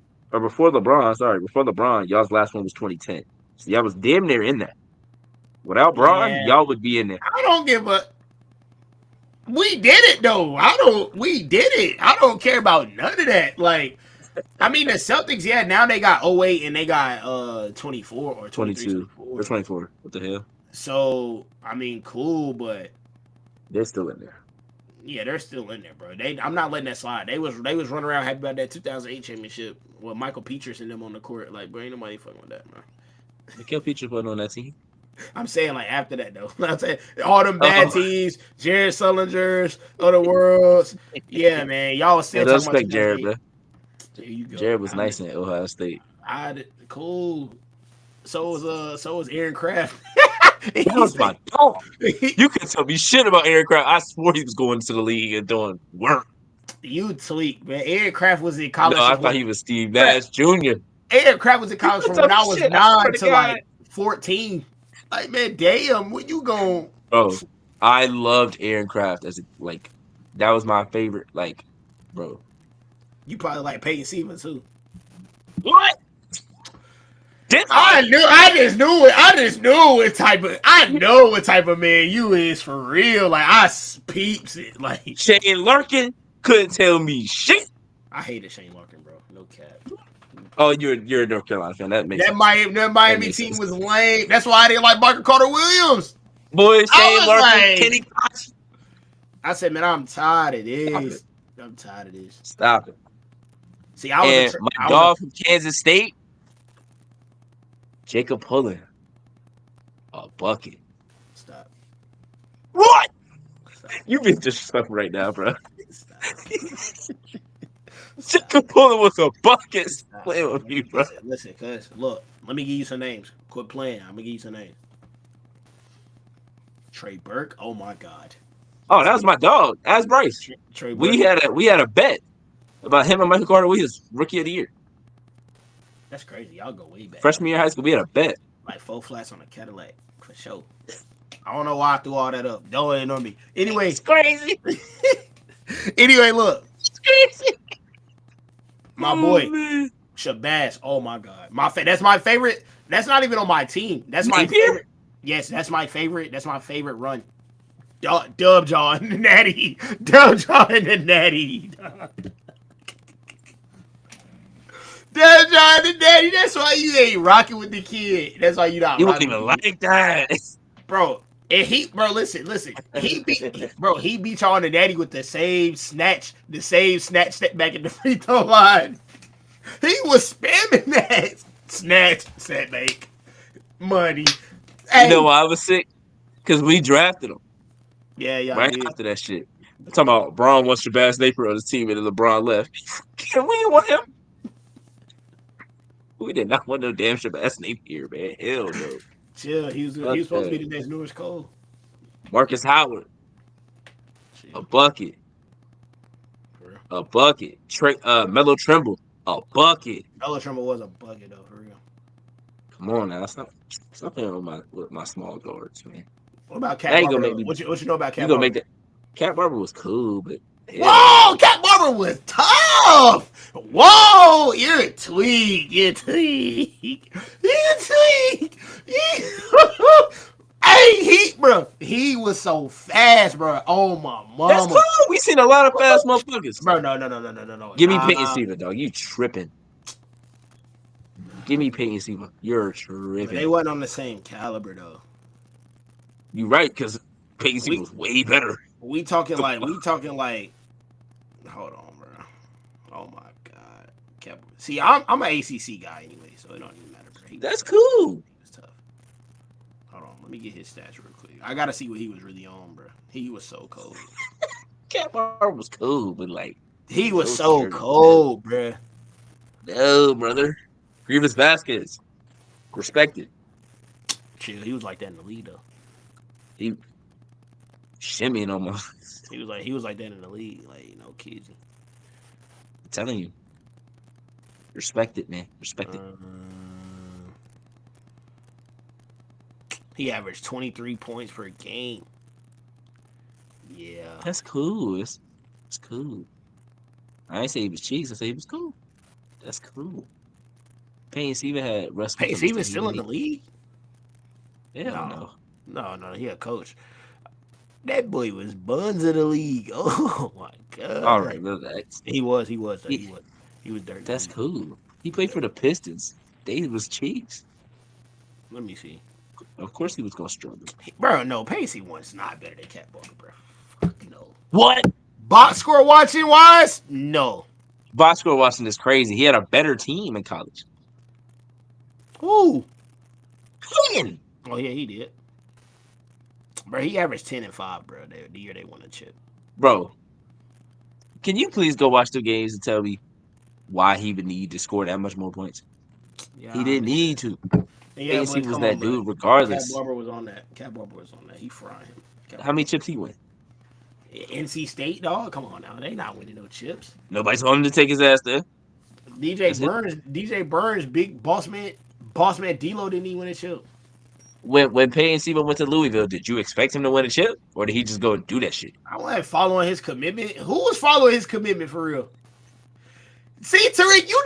y'all's last one was 2010. So y'all was damn near in that. Without Bron, y'all would be in there.
I don't give a... We did it, though. We did it. I don't care about none of that. Like, I mean, the Celtics, yeah, now they got 08 and they got 24 or
22 or 24. What the hell?
So, I mean, cool, but
they're still in there.
Yeah, they're still in there, bro. I'm not letting that slide. They was running around happy about that 2008 championship with Michael Petras and them on the court. Like, bro, ain't nobody fucking with that, man.
Michael Petras wasn't on that team.
I'm saying, like, after that, though. I'm saying all them bad teams, Jared Sullingers, other worlds. Yeah, man. Y'all was still talking about
Jared, bro.
There you go.
Jared was nice in Ohio State.
Cool. So was Aaron Kraft.
That was my dog. You can tell me shit about Aaron Kraft. I swore he was going to the league and doing work.
You tweak, man. Aaron Kraft was in college.
No, I thought he was Steve Nash Jr.
Aaron Kraft was in college from when I was 9 to like 14. Like, man, damn, when you going?
Bro, I loved Aaron Kraft that was my favorite. Like, bro,
you probably like Peyton Seaman too.
What?
I just knew it. I know what type of man you is for real. Like, I peeps it. Like,
Shane Larkin couldn't tell me shit.
I hated Shane Larkin, bro. No cap.
Oh, you're a North Carolina fan. That makes
That
sense.
Miami
Makes
team
sense.
was lame. That's why I didn't like Michael Carter Williams.
Boy,
I
Shane
was
Larkin,
like,
Kenny Cox.
I said, man, I'm tired of
Stop it.
this. I'm tired of this.
Stop it.
See,
And my dog from Kansas State, Jacob Pullen, a bucket.
Stop.
What?
Stop.
You being disrespectful right now, bro.
Stop.
Jacob Pullen was a bucket.
Stop.
Playing with me, bro.
Listen, cuz, look, let me give you some names. Quit playing. I'm going to give you some names. Trey Burke. Oh, my God.
Oh, that was my dog. That's Bryce.
Trey Burke.
We had a bet about him and Michael Carter Williams, rookie of the year.
That's crazy. Y'all go way back.
Freshman year of high school, we had a bet.
Like 4 flats on a Cadillac, for sure. I don't know why I threw all that up. Don't ignore me. Anyway.
It's crazy.
Anyway, look.
It's crazy.
My boy, Shabazz. Oh, my God. That's my favorite. That's not even on my team. That's my favorite. Yes, that's my favorite. That's my favorite run. Dub John and Natty. Dub John and Natty. Dub John and Natty. That's why you ain't rocking with the kid. That's why you not
You
rocking
wouldn't
with
even like that.
Bro. And listen. He beat y'all on the Natty with the same snatch step back in the free throw line. He was spamming that. Snatch, setback, money.
Hey. You know why I was sick? Because we drafted him.
Yeah.
Right after that shit. I'm talking about Braun wants Shabazz Napier on his team and then LeBron left. We didn't want him. We did not want no damn Shabazz Napier, man. Hell no.
Chill. He was supposed to be the next Norris Cole.
Marcus Howard. Chill. A bucket. A bucket. Melo Trimble. A bucket.
Melo Trimble was a bucket though, for real.
Come on now. Stop playing with my small guards, man.
What about Cat Barber? What you know about Cat Barber?
Make that. Cat Barber was cool, but
whoa, Cat Barber was tough. Whoa, you're a tweak. Hey, bro, he was so fast, bro. Oh my mama.
That's cool. We seen a lot of fast motherfuckers,
bro. No.
Give me Peyton Siva, dog. You tripping? Give me Peyton Siva. You're tripping.
They wasn't on the same caliber though.
You right, because Peyton Siva was way better.
We talking like. Hold on, bro. Oh my God. See, I'm an ACC guy anyway, so it don't even matter, bro.
That's cool.
It's tough. Hold on, let me get his stats real quick. I gotta see what he was really on, bro. He was so cold.
Cat Barber was cool, but like
he was so cold, bro.
No, brother. Grievous Vasquez, respected.
Chill, he was like that in the league though.
He shimmying almost.
He was like that in the league, like no kids.
I'm telling you, respect it, man. Respect it.
He averaged 23 points per game. Yeah,
that's cool. It's cool. I ain't say he was cheese. I say he was cool. That's cool. Payne Siva had Russ.
Payne Siva still in the league?
Yeah,
no. He a coach. That boy was buns of the league. Oh my God!
All right, relax.
He was. He was dirty.
That's cool. He played for the Pistons. They was cheese.
Let me see.
Of course, he was gonna struggle,
bro. No, Payne Siva was not better than Cat Barber, bro. Fuck no.
What?
Box score watching wise? No.
Box score watching is crazy. He had a better team in college.
Who?
Clean.
Oh yeah, he did. Bro, he averaged 10 and 5, bro. The year they won the chip.
Bro, can you please go watch the games and tell me why he would need to score that much more points? Yeah, he didn't need to.
Yeah,
AC was that dude regardless.
Cat Barber was on that. He frying him.
How many chips he win?
NC State, dog. Come on now, they not winning no chips.
Nobody's wanting to take his ass there.
DJ Burns, big boss man D-Lo didn't even win a chip.
When Payne Siva went to Louisville, did you expect him to win a chip, or did he just go and do that shit?
I wasn't following his commitment. Who was following his commitment for real? See, Tariq, you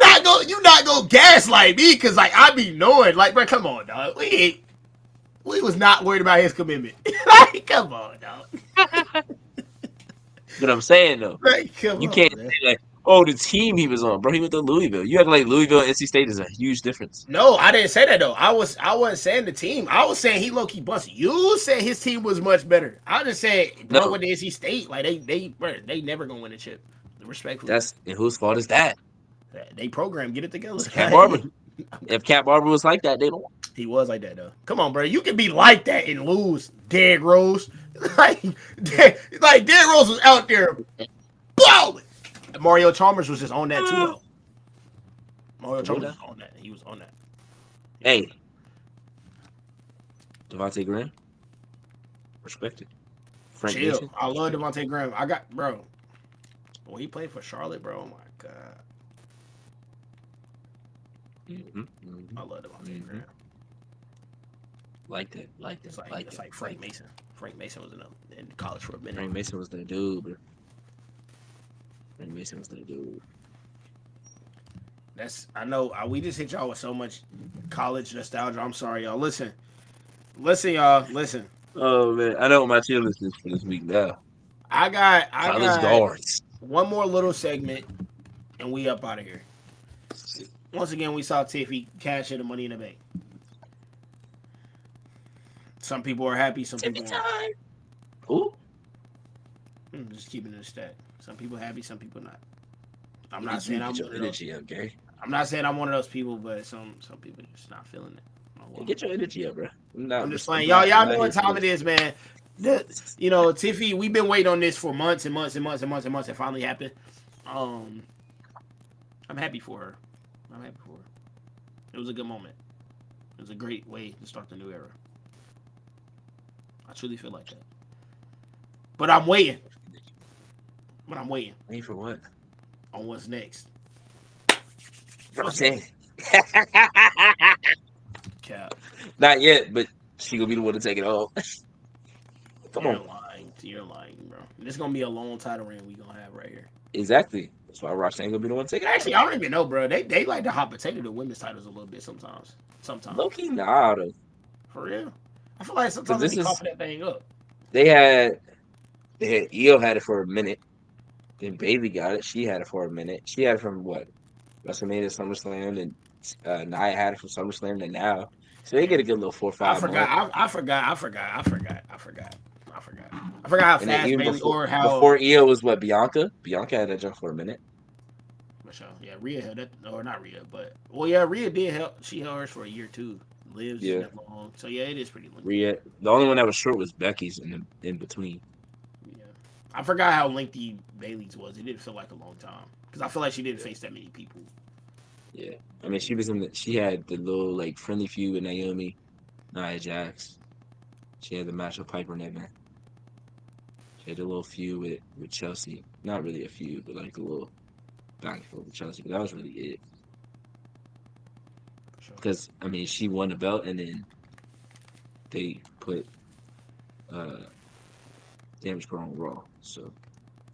not go gaslight me because like I be knowing, like, bro, come on, dog. We was not worried about his commitment. Like, come on, dog.
But I'm saying though,
like,
you can't say like, Oh, the team he was on, bro. He went to Louisville. You had like Louisville, NC State is a huge difference.
No, I didn't say that though. I wasn't saying the team. I was saying he low key busted. You said his team was much better. I just said, bro,
No,
with the NC State, like they never gonna win a chip. Respectfully,
that's and whose fault is that?
they program get it together.
It's Cat Barber. If Cat Barber was like that, they don't.
He was like that though. Come on, bro. You can be like that and lose. Derrick Rose, like Derrick Rose was out there balling. Mario Chalmers was just on that too though. Mario Chalmers was on that. He was on that.
Hey, Devontae Graham, respected. Frank
Chill.
Nation.
I love Devontae Graham. I got bro. When he played for Charlotte, bro. Oh my god. I love Devontae Graham.
Like that. Like that.
It's like Frank Mason. Frank Mason was in college for a minute.
Frank Mason was the dude, bro. Frank Mason was the dude.
I know we just hit y'all with so much college nostalgia. I'm sorry, y'all. Listen, y'all. Listen.
Oh man, I know what my tier list is for this week now.
I got
College guards.
one more little segment, and we up out of here. Once again, we saw Tiffy cash in the Money in the Bank. Some people are happy. Some people aren't.
Who?
Just keeping it a stat. Some people happy. Some people not. I'm not saying I'm one of those.
Okay.
I'm not saying I'm one of those people, but some people just not feeling it.
Get your energy up, bro.
I'm just playing. Y'all know what time it is, man. Tiffy, we've been waiting on this for months and months and months and months and months. It finally happened. I'm happy for her. It was a good moment. It was a great way to start the new era. I truly feel like that. But I'm waiting.
Waiting for what?
On what's next.
I'm saying.
Cap.
Not yet, but she gonna be the one to take it all. Come on.
You're lying, bro. This is gonna be a long title reign we gonna have right here.
Exactly. That's why Roxanne gonna be the one to take it.
Actually, I don't even know, bro. They like to hot potato the women's titles a little bit sometimes.
Low key, nah, though.
For real. I feel like sometimes they be coughing that thing up.
They had Io had it for a minute. Then Bailey got it. She had it for a minute. She had it from what? WrestleMania, SummerSlam, and Nia had it from SummerSlam to now. So they get a good little 4 or 5
I forgot how fast Bailey or how
before Io was what, Bianca? Bianca had that jump for a minute.
Yeah, Rhea held that, or not Rhea, but Rhea did help. She held hers for a year too. Lives that long, so yeah, it is pretty lengthy.
Rhea, the only one that was short was Becky's in between.
Yeah, I forgot how lengthy Bailey's was. It didn't feel like a long time because I feel like she didn't face that many people.
Yeah, I mean she had the little like friendly feud with Naomi, Nia Jax. She had the match with Piper Niven. She had a little feud with Chelsea. Not really a feud, but like a little back and forth with Chelsea. But that was really it. Because I mean, she won the belt, and then they put Damage Control on Raw. So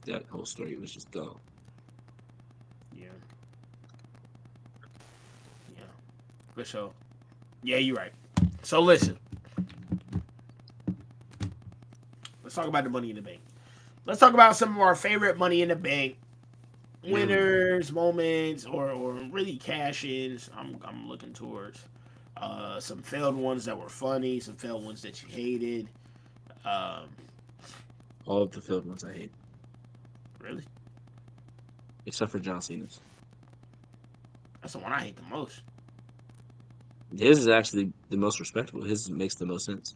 that whole story was just gone.
Yeah. For sure. Yeah, you're right. So listen. Let's talk about the Money in the Bank. Let's talk about some of our favorite Money in the Bank winners, moments, or really cash-ins. I'm looking towards some failed ones that were funny, some failed ones that you hated.
All of the failed ones I hate.
Really?
Except for John Cena's.
That's the one I hate the most.
His is actually the most respectable. His makes the most sense.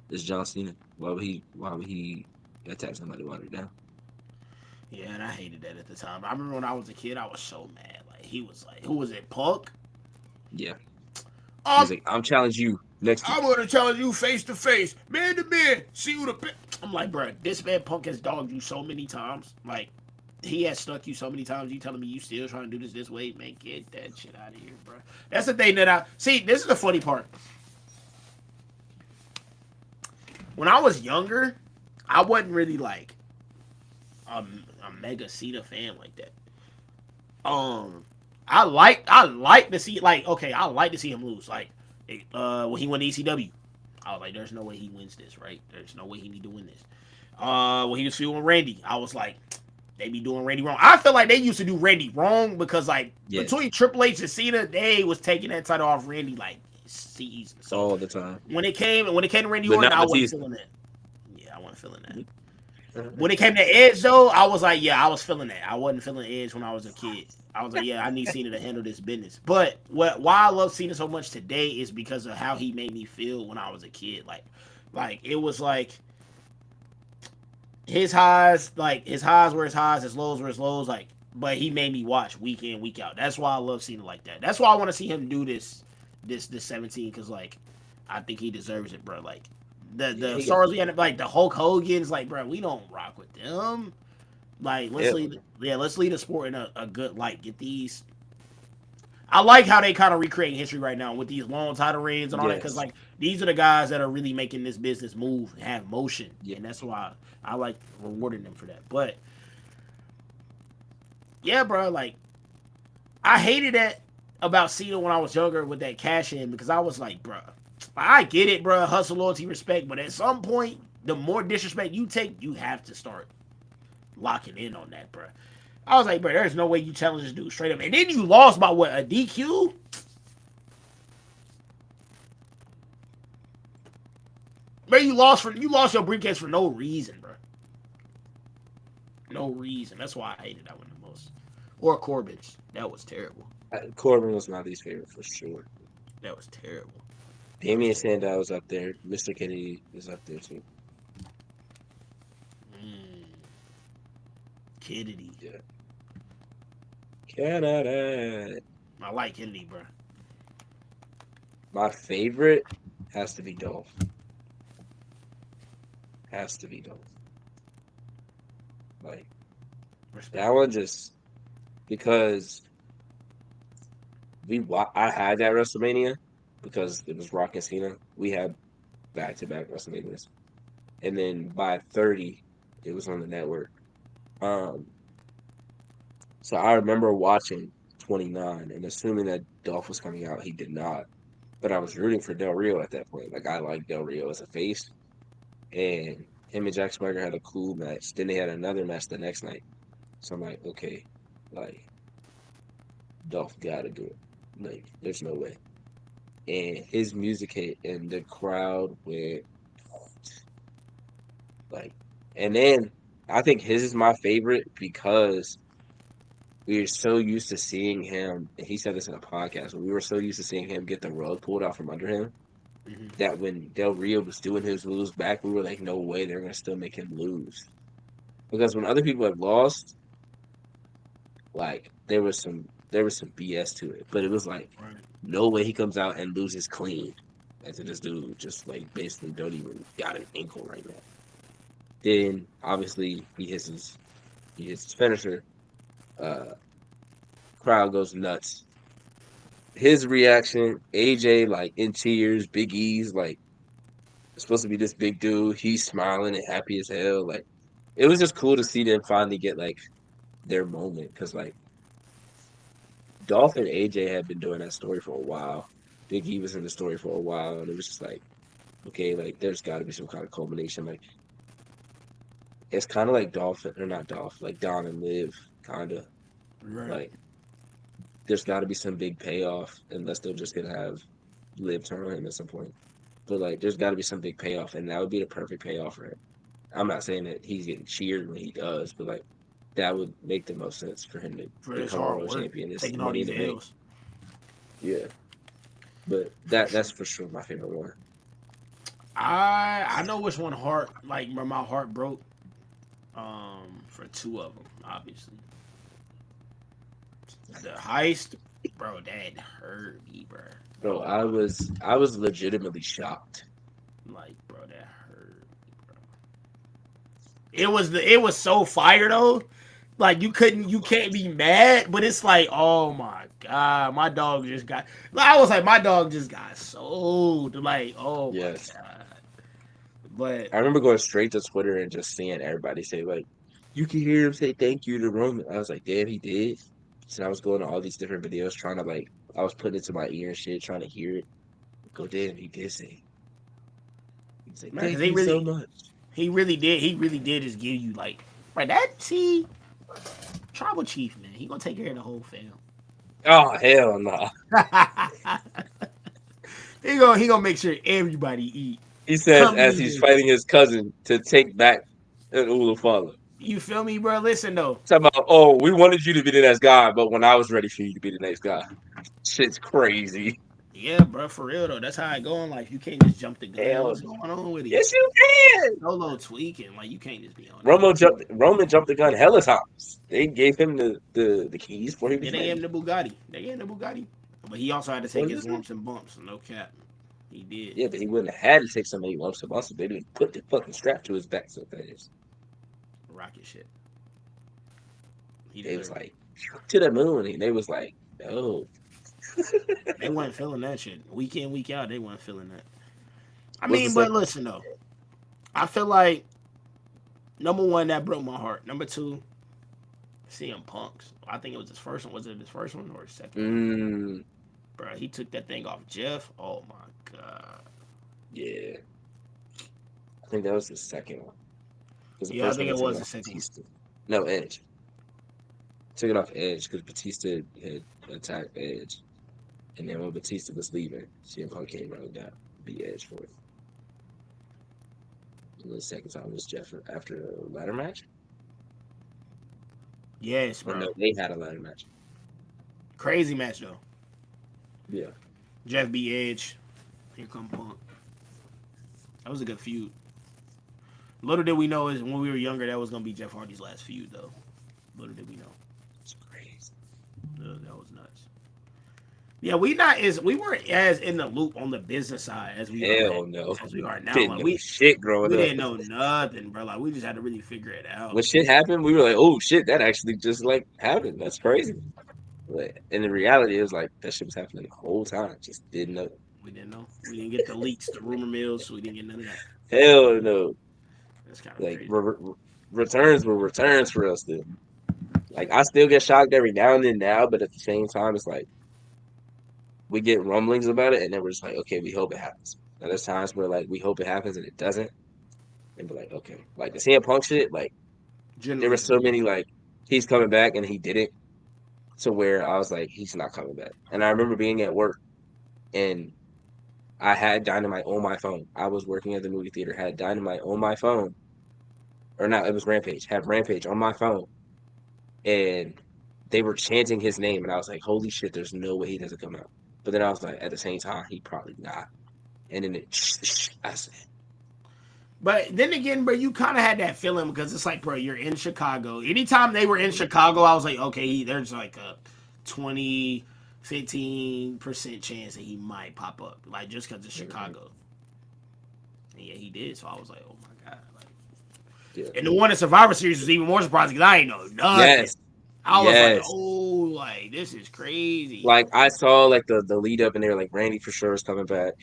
It's John Cena. Why would he attack somebody while they're down?
Yeah, and I hated that at the time. I remember when I was a kid, I was so mad. Like he was like, who was it, Punk?
Yeah. He's like, I'm challenging you next week.
I'm gonna challenge you face to face, man to man. See who the. I'm like, bro, this man Punk has dogged you so many times. Like, he has stuck you so many times. You telling me you still trying to do this way? Man, get that shit out of here, bro. That's the thing that I see. This is the funny part. When I was younger, I wasn't really like a mega Cena fan like that. I like to see I like to see him lose. Like when he won the ECW, I was like, there's no way he wins this, right? There's no way he need to win this. When he was feuding Randy, I was like, they be doing Randy wrong. I feel like they used to do Randy wrong because like
Yes,
between Triple H and Cena, they was taking that title off Randy like season. So
all the time.
when it came to Randy
But
Orton,
not
I wasn't
Batista.
feeling that. Yeah, I wasn't feeling that.
Mhm.
When it came to Edge though, I was like, yeah, I was feeling that. I wasn't feeling Edge when I was a kid. I was like, yeah, I need Cena to handle this business. But why I love Cena so much today is because of how he made me feel when I was a kid. Like it was like his highs were his highs, his lows were his lows, like but he made me watch week in, week out. That's why I love Cena like that. That's why I want to see him do this 17, because like I think he deserves it, bro. Like
Yeah,
the
he got
stars
the
we had, like the Hulk Hogan's, like bro, we don't rock with them. Like
hell.
let's lead the sport in a good light. Get these. I like how they kind of recreating history right now with these long title reigns and all that, because
Yes,
like these are the guys that are really making this business move and have motion,
yeah,
and that's why I like rewarding them for that. But yeah, bro, like I hated that about Cena when I was younger with that cash in, because I was like, bro, I get it, bro, hustle, loyalty, respect, but at some point, the more disrespect you take, you have to start locking in on that, bro. I was like, bro, there's no way you challenge this dude straight up, and then you lost by what, a DQ? Bro, you lost your briefcase for no reason, bro. No reason. That's why I hated that one the most. Or Corbin's. That was terrible.
Corbin was my least favorite for sure.
That was terrible. That was
Damian
terrible.
Sandow was up there. Mr. Kennedy is up there too.
Mm, Kennedy.
Yeah. Canada.
I like Kennedy, bro.
My favorite has to be Dolph. Has to be Dolph. Like
Respect.
that one just because I had that WrestleMania because it was Rock and Cena. We had back to back WrestleManias, and then by 30, it was on the network. Um, so I remember watching 29 and assuming that Dolph was coming out. He did not, but I was rooting for Del Rio at that point. Like I like Del Rio as a face, and him and Jack Swagger had a cool match. Then they had another match the next night. So I'm like, okay, like Dolph gotta do it. Like, there's no way. And his music hit, and the crowd went like, and then I think his is my favorite because we were so used to seeing him, and he said this in a podcast, but we were so used to seeing him get the rug pulled out from under him
Mm-hmm.
that when Del Rio was doing his moves back, we were like, no way, they're gonna still make him lose. Because when other people have lost, like there was some BS to it, but it was like
Right.
no way he comes out and loses clean. And so this dude just like basically don't even got an ankle right now. Then obviously he hits his finisher. Uh, Crowd goes nuts. His reaction, AJ like in tears, Big E's like supposed to be this big dude. He's smiling and happy as hell. Like it was just cool to see them finally get like their moment because like Dolph and AJ had been doing that story for a while. Big E was in the story for a while, and it was just like, okay, like there's got to be some kind of culmination. Like it's kind of like Dolph or not Dolph, like Don and Liv, kind of
Right.
like there's got to be some big payoff, unless they're just gonna have Liv turn on him at some point. But like, there's got to be some big payoff, and that would be the perfect payoff for him. I'm not saying that he's getting cheered when he does, but like that would make the most sense for him to
For this
become a
hard
world
work,
champion. This
taking all
Money in
these
the Bank,
L's.
yeah. But
For
that's
sure.
for sure my favorite one.
I know which one heart, like where my heart broke. For two of them, obviously. The heist, bro, that hurt me, bro.
Bro,
Oh
I was legitimately shocked.
like, bro, that hurt me, bro. It was so fire though. Like you can't be mad, but it's like, oh my god, my dog just got. I was like, my dog just got sold. Like, oh my
Yes.
god. But
I remember going straight to Twitter and just seeing everybody say like, you can hear him say thank you to Roman. I was like, damn, he did. So I was going to all these different videos trying to like I was putting it to my ear and shit, trying to hear it. Go, damn, he did say. He's like,
man, because
thank you so much.
he really did just give you like, right, that see. Tribal chief, man. He gonna take care of the whole fam.
Oh hell no!
he gonna make sure everybody eat.
He says
Come
as he's
in.
fighting his cousin to take back an Ulufala.
You feel me, bro? Listen though.
Talking about, oh, we wanted you to be the next guy, but when I was ready for you to be the next guy, shit's crazy.
Yeah, bro, for real though. That's how I go in life. You can't just jump the gun.
Hell
What's
no.
going on with you?
Yes, you can.
Solo tweaking. Like you can't just be on that.
Roman jumped the gun hella times. They gave him the keys before he
Yeah,
was
they gave
ready.
him the Bugatti. They gave him the Bugatti. But he also had to take
What
his
is it?
lumps and bumps. No cap. He did.
Yeah, but he wouldn't have had to take so many lumps and bumps if they didn't put the fucking strap to his back so fast.
Rocket shit. He
They was
deserved it.
like, to the moon. And they was like, no.
They weren't feeling that shit. Week in, week out, they weren't feeling that. I
What's the
mean, but
second?
listen though. I feel like number one, that broke my heart. Number two, CM Punk's. I think it was his first one. Was it his first one or his second one?
Mm,
Bro, he took that thing off Jeff. Oh my god.
yeah. I think that was the second one. Because the
Yeah, I
first one
think
he
it
took
was
it
the
off
second one.
Batista. No, Edge. Took it off Edge because Batista had attacked Edge. And then when Batista was leaving, CM Punk came running down, beat Edge for it. And the second time was Jeff after a ladder match.
Yes,
Or no,
bro.
they had a ladder match.
Crazy match though.
Yeah.
Jeff beat Edge. Here come Punk. That was a good feud. Little did we know is when we were younger that was gonna be Jeff Hardy's last feud though. Little did we know.
It's crazy.
That was nuts. Yeah, we weren't as in the loop on the business side
Hell no.
as we are now.
Didn't
Like
know shit growing
we
up.
didn't know nothing, bro. Like we just had to really figure it out.
When shit happened, we were like, oh shit, that actually just like happened. That's crazy. But in the reality, it was like that shit was happening the whole time. Just didn't know.
We didn't know. We didn't get the leaks, the rumor mills. So we didn't get none of that.
Hell no.
That's kind of
Like
crazy.
returns were returns for us. Then, like I still get shocked every now and then now, but at the same time, it's like we get rumblings about it, and then we're just like, okay, we hope it happens. And there's times where like we hope it happens and it doesn't, and we're like, okay, like the CM Punk shit, like there were
Generally,
so many like he's coming back and he didn't, to where I was like, he's not coming back. And I remember being at work and I had Dynamite on my phone. I was working at the movie theater, had Dynamite on my phone, or not, it was Rampage, had Rampage on my phone, and they were chanting his name, and I was like, holy shit, there's no way he doesn't come out. But then I was like, at the same time, he probably not. And then I said,
but then again, bro, you kind of had that feeling because it's like, bro, you're in Chicago. Anytime they were in Chicago, I was like, okay, there's like a 20, 15% chance that he might pop up, like just because it's Chicago. And yeah, he did. So I was like, oh my god. Like,
yeah.
and the one in Survivor Series was even more surprising because I ain't know nothing.
Yes.
I was like,
Yes.
oh, like this is crazy.
Like I saw like the lead up, and they were like, Randy for sure is coming back.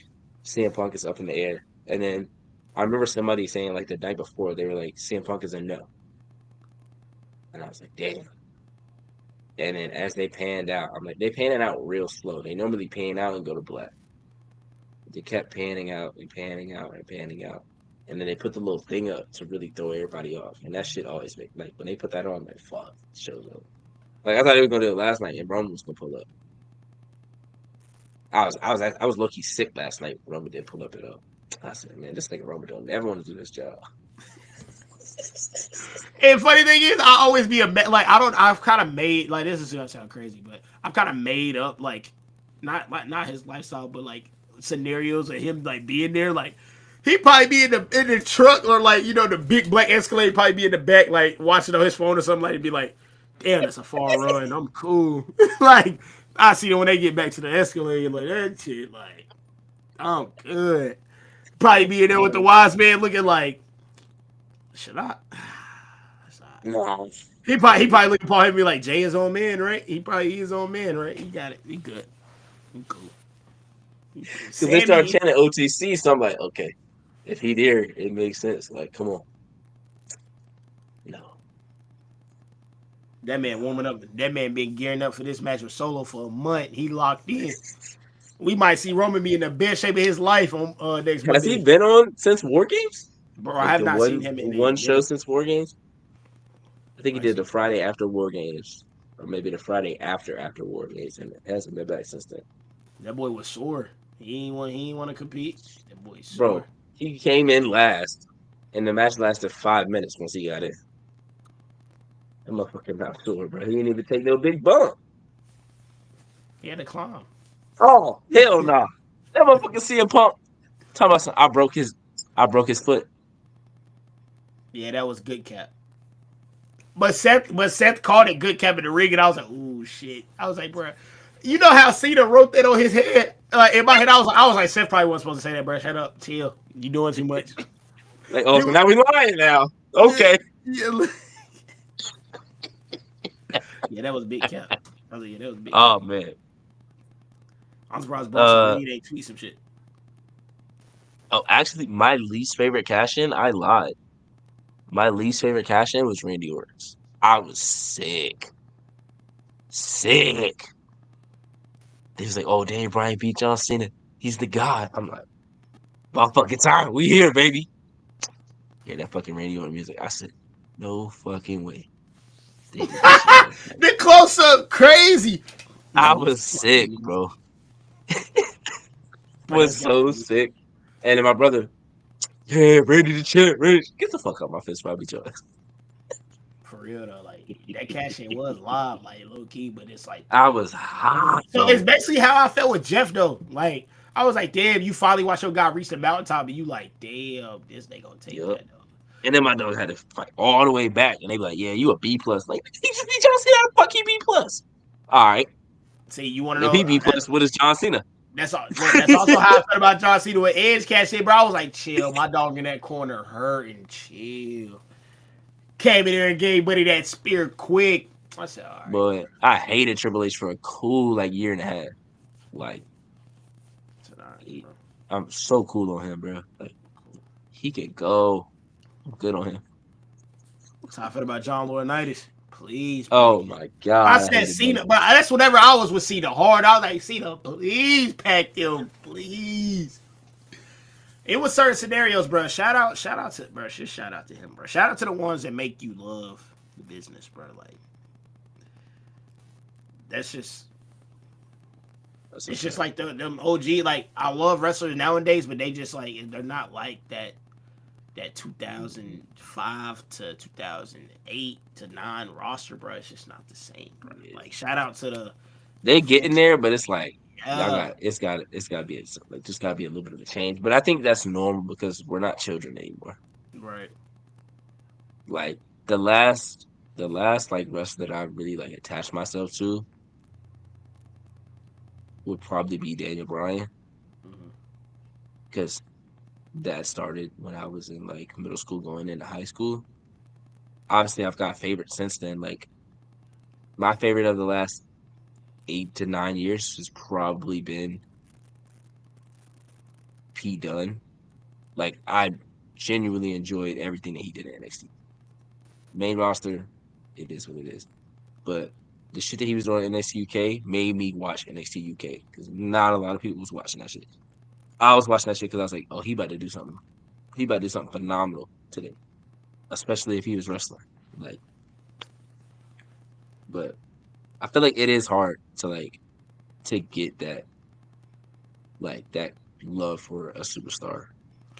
CM Punk is up in the air. And then I remember somebody saying like the night before, they were like, CM Punk is a no. And I was like, damn. And then as they panned out, I'm like, they pan it out real slow. They normally pan out and go to black. They kept panning out and panning out and panning out. And then they put the little thing up to really throw everybody off. And that shit always make like when they put that on, I'm like, fuck, show's over. Like I thought they were gonna do it last night and Roman was gonna pull up. I was low key sick last night. Roman didn't pull up at all. I said, man, this nigga Roman don't ever want to do this job.
And funny thing is, I always be like I've kind of made like this is gonna sound crazy, but I've kind of made up like not his lifestyle, but like scenarios of him like being there. Like he probably be in the truck or like the big black Escalade, probably be in the back like watching on his phone or something like and be like, damn, that's a far run. I'm cool. Like I see them when they get back to the Escalade like that shit. Like I'm good. Probably be in there with the wise man looking like, should I?
No.
He probably look upon him and be like, Jay is on man, right? He probably is on man, right? He got it. He good. He cool.
Because they start chanting OTC, so I'm like, okay, if he there, it makes sense. Like, come on. No.
That man warming up. That man been gearing up for this match with Solo for a month. He locked in. We might see Roman be in the best shape of his life on next
Has
Monday.
he been on since War Games?
Bro,
Like
I have
the
not seen him in
one show
it.
since War Games? I think he
Right.
did the Friday after War Games, or maybe the Friday after War Games, and it hasn't been back since then.
That boy was sore. He ain't want to compete. That boy sore.
Bro, he came in last, and the match lasted 5 minutes once he got in. That motherfucker not sore, bro. He didn't even take no big bump.
He had to climb.
Oh, hell no. Nah. That motherfucker CM Punk. Talking about some, I broke his foot.
Yeah, that was good cap. But Seth called it good cap in the ring, and I was like, ooh shit. I was like, bro, you know how Cena wrote that on his head? In my head, I was like, Seth probably wasn't supposed to say that, bro. Shut up, chill. You doing too much.
Like, oh, so now we lying now. Okay.
Yeah, yeah, that was big cap. I was like, yeah, that was big
Oh
cap.
man.
I'm surprised Bronson
Uh
Reed ain't tweet some shit.
oh, actually, my least favorite cash in, I lied. My least favorite cash in was Randy Orton's. I was sick. Sick. He was like, oh, Daniel Bryan beat John Cena. He's the god. I'm like, about fucking time. We here, baby. Yeah, that fucking Randy Orton music. I said, no fucking way. They did this shit last night.
The close up, crazy.
I
No,
was sick, bro.
bro,
Was
that's gotta
so
be
sick. And then my brother, yeah, Randy the champ. Randy. Get the fuck out my fist, Bobby Jones.
for real though. Like that cash in was live, like low key, but it's like
I was hot,
so it's
bro.
basically how I felt with Jeff though. Like I was like, damn, you finally watch your guy reach the mountaintop, and you like, damn, this they gonna take
Yup.
that though.
And then my dog had to fight all the way back, and they be like, "Yeah, you a B plus." Like, he just beat John Cena. How the fuck he B plus? All right,
See, you want to
and if he
know
B plus, what is John Cena?
that's all. Well, that's also how I felt about John Cena with Edge cash in, bro. I was like, chill, my dog in that corner hurting, chill. Came in there and gave Buddy that spear quick. I said, all right,
But I hated Triple H for a cool like year and a half. Like,
I said, all right,
he,
bro.
I'm so cool on him, bro. Like, he can go. I'm good on him.
That's how I felt about John Laurinaitis. Please,
Oh
please.
my
I
god, I
said
hated
Cena,
him.
but that's whenever I was with Cena hard. I was like, Cena, please pack them, please. It was certain scenarios, bro. Shout out to bro. Just shout out to him, bro. Shout out to the ones that make you love the business, bro. Like that's just
That's
it's
okay.
just like them OG. Like I love wrestlers nowadays, but they just like they're not like that 2005 to 2008 to 9 roster, bro. It's just not the same, bro.
Yeah.
Like shout out to
They
the
get in
folks.
there, but it's like y'all
Yeah,
got it's got to be like just got to be a little bit of a change. But I think that's normal because we're not children anymore.
right.
Like the last like wrestler that I really like attached myself to would probably be Daniel Bryan
Mm-hmm.
because that started when I was in like middle school going into high school. Obviously, I've got favorites since then. Like my favorite of the last 8 to 9 years has probably been P Dunne. Like I genuinely enjoyed everything that he did in NXT. Main roster, it is what it is. But the shit that he was doing in NXT UK made me watch NXT UK because not a lot of people was watching that shit. I was watching that shit because I was like, oh, he about to do something. He about to do something phenomenal today, especially if he was wrestling. Like, but I feel like it is hard to like to get that like that love for a superstar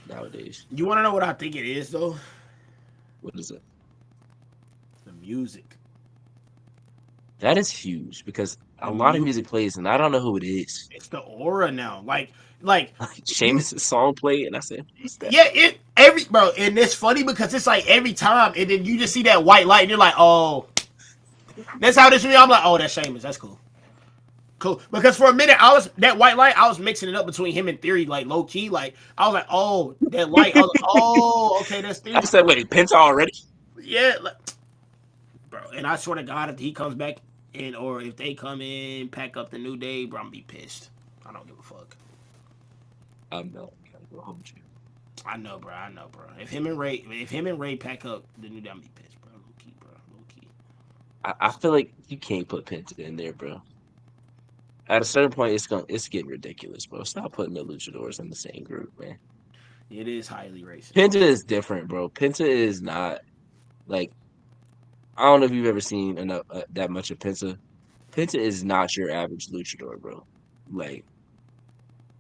nowadays.
You want to know what I think it is though?
What is it?
The music.
That is huge because a
The
lot of
music.
music plays and I don't know who it is.
It's the aura now. Like
Like
you.
Sheamus' song played and I said, who's that?
Yeah, it every bro, and it's funny because it's like every time, and then you just see that white light, and you're like, oh, that's how this. I'm like, oh, that's Sheamus. That's cool. Cool. Because for a minute, I was that white light. I was mixing it up between him and Theory, like low key. Like I was like, oh, that light. I was like, oh, okay, that's
I
Theory.
said, wait, Penta already?
Yeah, like, bro. And I swear to God, if he comes back in, or if they come in, pack up the New Day, bro, I'm gonna be pissed. I don't give a fuck.
I'm not gonna go hold you.
I know, bro. I know, bro. If him and Ray pack up the New Day, I'm gonna be pissed, bro. Low key, bro. Low key.
I feel like you can't put Penta in there, bro. At a certain point, it's getting ridiculous, bro. Stop putting the luchadors in the same group, man.
It is highly racist.
Penta is different, bro. Penta is not like I don't know if you've ever seen enough that much of Penta. Penta is not your average luchador, bro. Like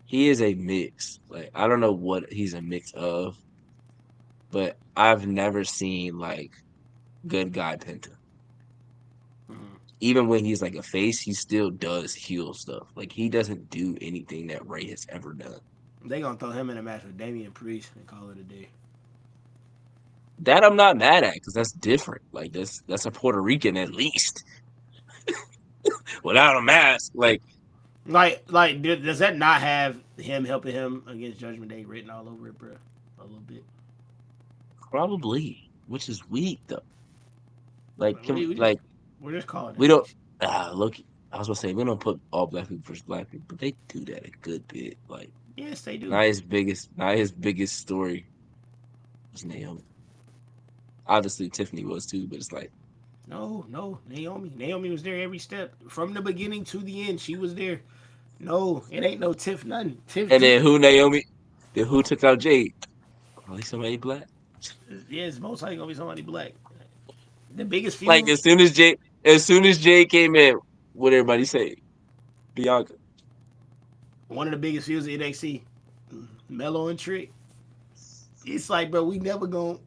he is a mix. Like I don't know what he's a mix of, but I've never seen like good guy Penta.
Mm.
Even when he's like a face, he still does heel stuff. Like he doesn't do anything that Ray has ever done.
They gonna throw him in a match with Damian Priest and call it a day.
That I'm not mad at because that's different. Like that's a Puerto Rican at least without a mask. Like
Does that not have him helping him against Judgment Day written all over it, bro? A little bit.
probably, which is weak though. Like
We, we just
like
we're just calling
we
it
don't
weeks.
look. I was gonna say we don't put all black people versus black people, but they do that a good bit. Like
Yes, they do.
not his biggest story was Naomi. Obviously Tiffany was too, but it's like
No, no, Naomi. Naomi was there every step from the beginning to the end. She was there. No, it ain't no Tiff nothing. Tiff
and
Tiff.
then who Naomi, then who took out Jade? Probably somebody black.
Yeah, it's most likely gonna be somebody black. The biggest
Like
feud,
as soon as Jade came in, what everybody say? Bianca.
one of the biggest feuds in NXT, Mello and Trick. It's like, bro, we never gonna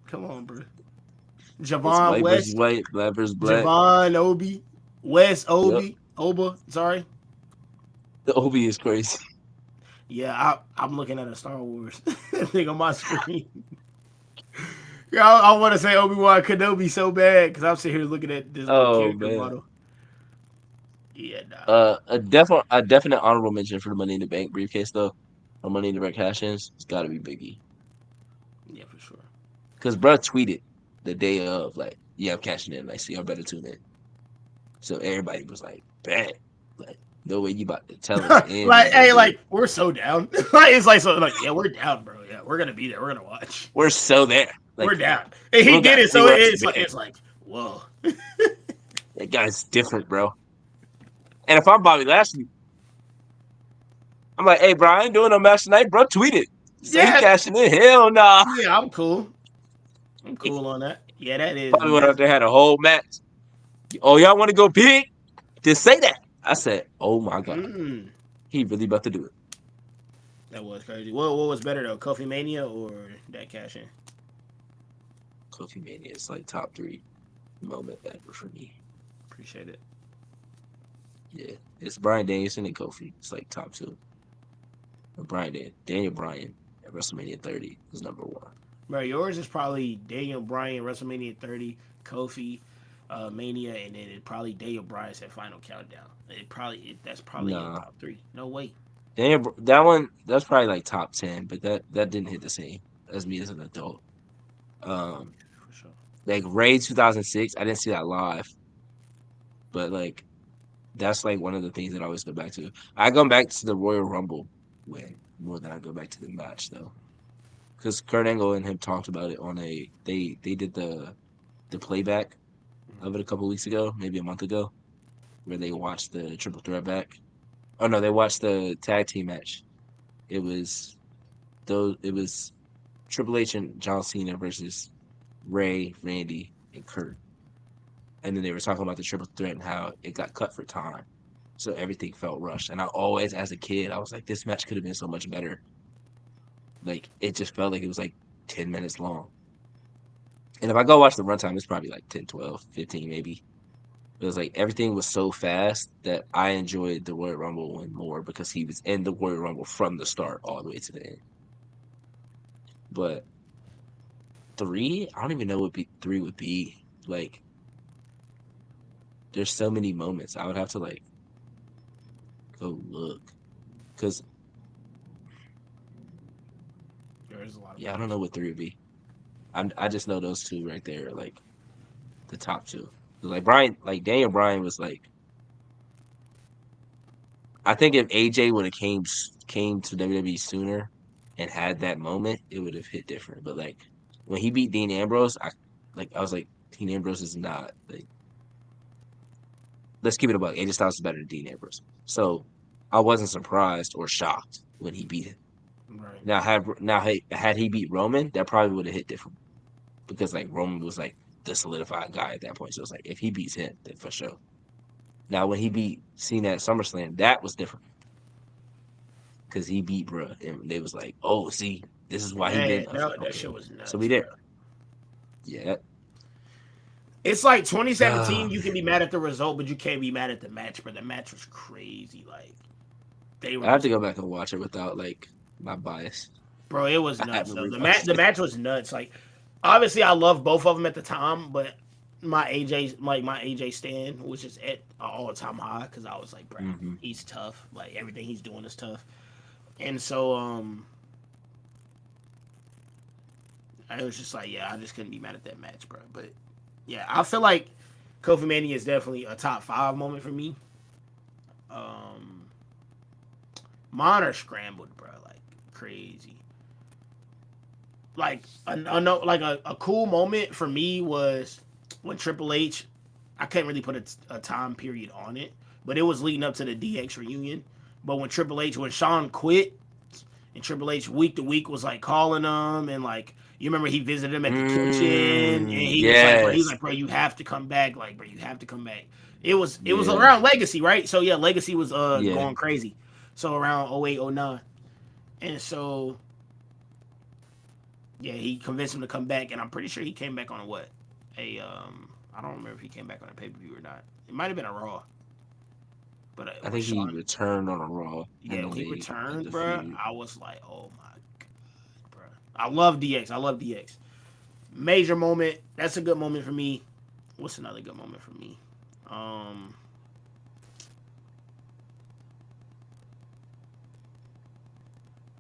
come on, bro.
It's
Javon
white versus
West,
white, black versus black.
Javon Obi, West
Yep.
Obi, Oba. Sorry.
The Obi is crazy.
Yeah, I'm looking at a Star Wars thing on my screen. Yeah, I want to say Obi Wan Kenobi so bad because I'm sitting here looking at this little
Oh
character
man.
model. Yeah, nah.
A definite honorable mention for the Money in the Bank briefcase though. Or Money in the Bank cash-ins. It's got to be Biggie.
Yeah, for sure.
Because bruh tweeted the day of, like, yeah, I'm cashing in. Like, so y'all better tune in. So everybody was like, bet. Like, no way you about to tell us and we
Like,
ain't gonna
hey,
do it.
like we're so down. Like, it's like so, like yeah, we're down, bro. Yeah, we're gonna be there. We're gonna watch.
We're so there.
We're
Like,
down. And
we
he
don't
did
got
it, so
anywhere else to be.
it's like whoa.
That guy's different, bro. And if I'm Bobby Lashley, I'm like, hey, bro, I ain't doing no match tonight, bro. Tweet it. Say he
Yeah,
cashing in. Hell nah.
yeah, I'm cool. I'm cool on that. Yeah, that is
Probably went out
that's
there, had a whole match. Oh, y'all want to go big? Just say that. I said, oh my God.
mm,
He really about to do it.
that was crazy. What was better though, Kofi Mania or that cash in?
Kofi Mania is like top 3 moment ever for me.
Appreciate it.
Yeah. It's Bryan Danielson and Kofi. It's like top 2. Daniel Bryan at WrestleMania 30 is number 1.
Bro, yours is probably Daniel Bryan, WrestleMania 30, Kofi, Mania, and then it probably Daniel Bryan's at Final Countdown. That's probably your
Nah.
top 3. No way.
That's probably like top 10, but that didn't hit the same as me as an adult.
For sure.
Like Ray 2006, I didn't see that live, but like that's like one of the things that I always go back to. I go back to the Royal Rumble way more than I go back to the match though, because Kurt Angle and him talked about it on they did the playback of it a couple weeks ago, maybe a month ago, where they watched the triple threat back. Oh no, they watched the tag team match. It was it was Triple H and John Cena versus Ray, Randy, and Kurt. And then they were talking about the triple threat and how it got cut for time. So everything felt rushed. And I always, as a kid, I was like, this match could have been so much better. Like, it just felt like it was like 10 minutes long. And if I go watch the runtime, it's probably like 10, 12, 15 maybe. It was like everything was so fast that I enjoyed the Royal Rumble one more because he was in the Royal Rumble from the start all the way to the end. But 3, I don't even know what 3 would be. Like, there's so many moments. I would have to like go look because
There's a lot of
yeah, I don't know what 3 would be. I just know those 2 right there are like the top 2. Like Daniel Bryan was like, I think if AJ would have came to WWE sooner and had that moment, it would have hit different. But like when he beat Dean Ambrose, I was like, Dean Ambrose is not like, let's keep it a buck. AJ Styles is better than Dean Ambrose. So I wasn't surprised or shocked when he beat him.
right.
Now had he beat Roman, that probably would have hit different because like Roman was like the solidified guy at that point. So it's like if he beats him, then for sure. Now when he beat Cena at SummerSlam, that was different because he beat bruh, and they was like, oh, see, this is why he
Man,
been. I was like,
that
okay,
shit was
so
nuts,
we
bro.
there. Yeah.
It's like 2017. You can be mad at the result, but you can't be mad at the match. But the match was crazy. Like they were
I have to
just,
go back and watch it without like my bias.
bro. It was
I
nuts.
haven't
Though
rewatched
the
it.
match was nuts. Like obviously, I love both of them at the time, but my AJ stand was just at an all time high because I was like, bro,
Hmm.
he's tough. Like everything he's doing is tough. And so I was just like, yeah, I just couldn't be mad at that match, bro. But yeah, I feel like Kofi Mania is definitely a top 5 moment for me. Um, Mine are scrambled, bro, like crazy. Like a cool moment for me was when Triple H. I can't really put a time period on it, but it was leading up to the DX reunion. But when Sean quit, and Triple H week to week was like calling him, and like you remember he visited him at the kitchen, and he was
Yes.
like, bro, you have to come back, like, bro, you have to come back. It was
Yeah.
around Legacy, right? So yeah, Legacy was
Yeah.
going crazy. So around 08, 09. And so yeah, he convinced him to come back, and I'm pretty sure he came back on a what? I don't remember if he came back on a pay per view or not. It might have been a Raw, but
I
when
think he
Sean,
returned on a Raw,
yeah,
and
when
then
he
they had
returned,
the
bro,
feud.
I was like, oh my god, bro, I love DX. I love DX. Major moment. That's a good moment for me. What's another good moment for me? Um,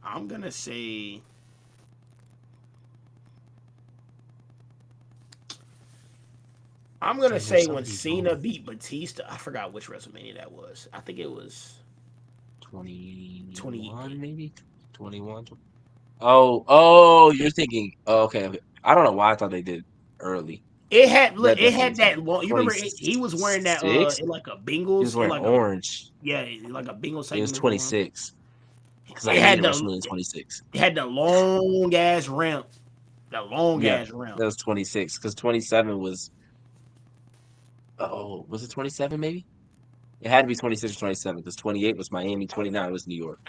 I'm gonna say
Damn, there's some of
when
these
Cena
moments.
beat Batista. I forgot which WrestleMania that was. I think it was 20.
21, maybe 21. Oh, you're thinking. Oh, okay, okay. I don't know why I thought they did early. That
It
definitely
had
was like
that long. You remember he was wearing that
26.
in like a
He was
Bengals in
wearing
like a
orange.
yeah like a Bengals
It was
segment for him.
26 because I
It
hated
had
WrestleMania 26.
it had the long ass ramp, the long
Yeah,
ass ramp.
that was 26 because 27 was. Oh, was it 27? Maybe it had to be 26 or 27 because 28 was Miami, 29 was New York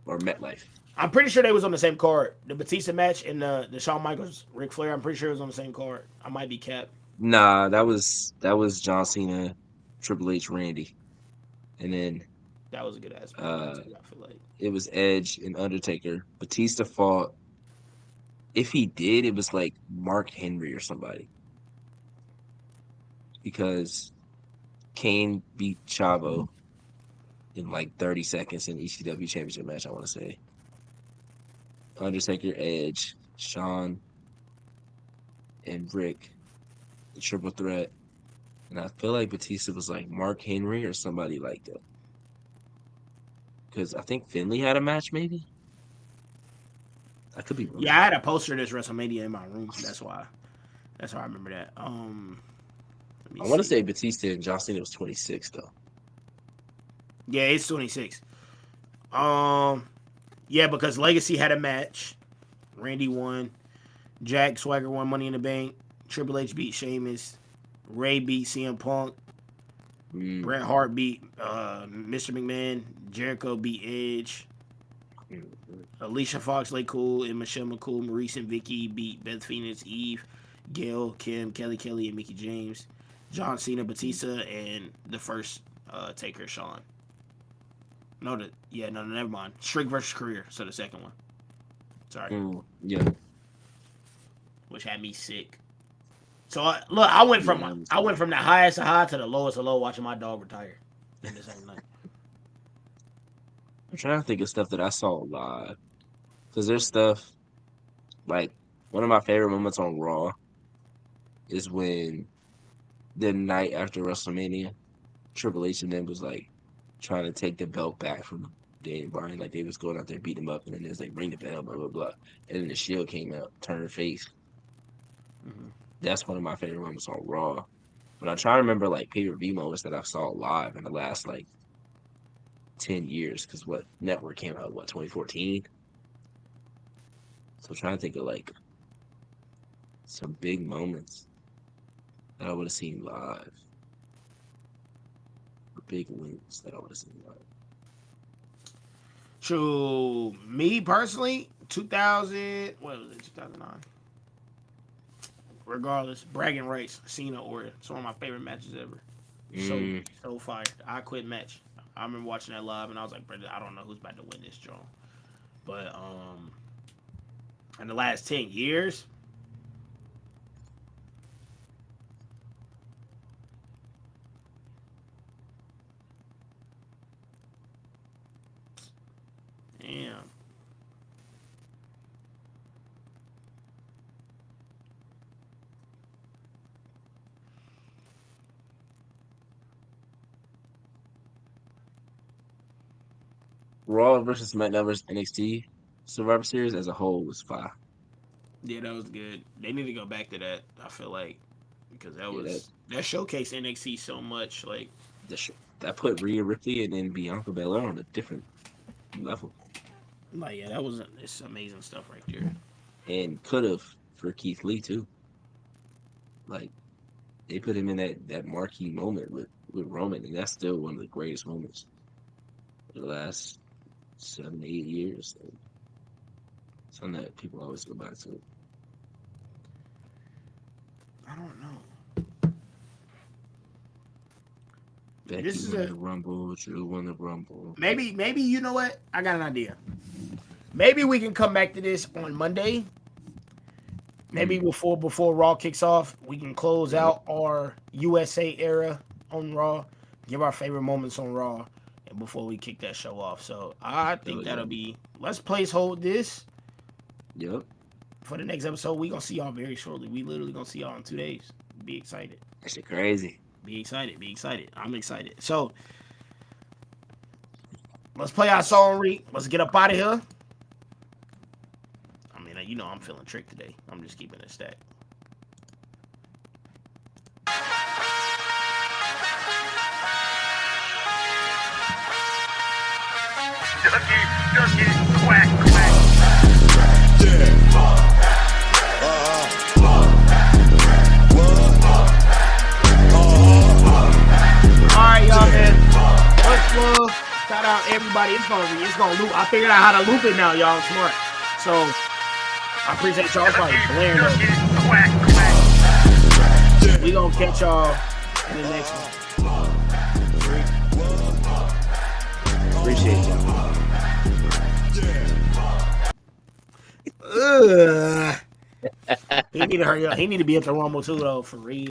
or MetLife.
I'm pretty sure they was on the same card. The Batista match and the Shawn Michaels Ric Flair. I'm pretty sure it was on the same card. I might be capped.
Nah, that was John Cena, Triple H, Randy, and then
That was a good ass match
uh
too. I feel like.
it was Edge and Undertaker. Batista fought. If he did, it was like Mark Henry or somebody because Kane beat Chavo in like 30 seconds in ECW Championship match. I want to say Undertaker, Edge, Shawn, and Rick, the triple threat. And I feel like Batista was like Mark Henry or somebody like that. Because I think Finley had a match, maybe. I could be wrong.
Yeah, I had a poster of this WrestleMania in my room. That's why. That's how I remember that. Let me
I want to
see.
say Batista and John Cena was 26 though.
Yeah, it's 26. Um, yeah, because Legacy had a match. Randy won. Jack Swagger won Money in the Bank. Triple H beat Sheamus. Ray beat CM Punk.
Mm,
Bret Hart beat Mr. McMahon. Jericho beat Edge.
mm.
Alicia Fox, Lay Cool, and Michelle McCool, Maurice and Vicky beat Beth Phoenix, Eve, Gail, Kim, Kelly, and Mickey James. John Cena, Batista, and the first Taker, Sean. No, never mind. Strick versus Career, so the second one. Sorry,
Yeah.
which had me sick. So look,
Yeah, that was
I went
good.
from the highest of high to the lowest of low, watching my dog retire in the same night.
I'm trying to think of stuff that I saw live. Because there's stuff like one of my favorite moments on Raw is when the night after WrestleMania, Triple H and them was like trying to take the belt back from Daniel Bryan. Like they was going out there beating him up, and then there's like ring the bell, blah blah blah. And then the Shield came out, turned face.
Mm-hmm.
That's one of my favorite moments on Raw. But I'm trying to remember like pay-per-view moments that I saw live in the last like 10 years. Because what network came out, what, 2014? So I'm trying to think of like some big moments. that I would have seen live. The big wins that I would have seen live.
True. Me personally, 2000. What was it? 2009. Regardless, bragging rights, Cena Orton. It's one of my favorite matches ever. So fire. I quit match. I remember watching that live and I was like, brother, I don't know who's about to win this joint. But in the last 10 years, damn.
Raw versus SmackDown NXT Survivor Series as a whole was fire.
Yeah, that was good. They need to go back to that. I feel like because
Yeah,
that showcased NXT so much. Like
that put Rhea Ripley and then Bianca Belair on a different level.
yeah, that was it's amazing stuff right there.
And could have for Keith Lee too. Like they put him in that marquee moment with Roman, and that's still one of the greatest moments of the last 7 to 8 years. So, something that people always go back to.
I don't know.
Becky won the Rumble, Drew won the Rumble.
Maybe you know what? I got an idea. Maybe we can come back to this on Monday. Maybe before Raw kicks off, we can close out our USA era on Raw, give our favorite moments on Raw, and before we kick that show off. So I think that'll be. Let's placehold this.
Yep.
For the next episode, we gonna see y'all very shortly. We literally gonna see y'all in 2 days. Be excited.
That shit crazy.
Be excited. Be excited. I'm excited. So let's play our song, Reek. Let's get up out of here. I mean, you know I'm feeling tricked today. I'm just keeping it stacked.
Ducky, quack, quack.
Alright, y'all, man. Much love. Shout out everybody. It's gonna loop. I figured out how to loop it now, y'all. I'm smart. So I appreciate y'all probably blaring though. We gonna catch y'all in the next one.
Appreciate y'all.
He need to hurry up. He need to be at the Rumble too, though, for real.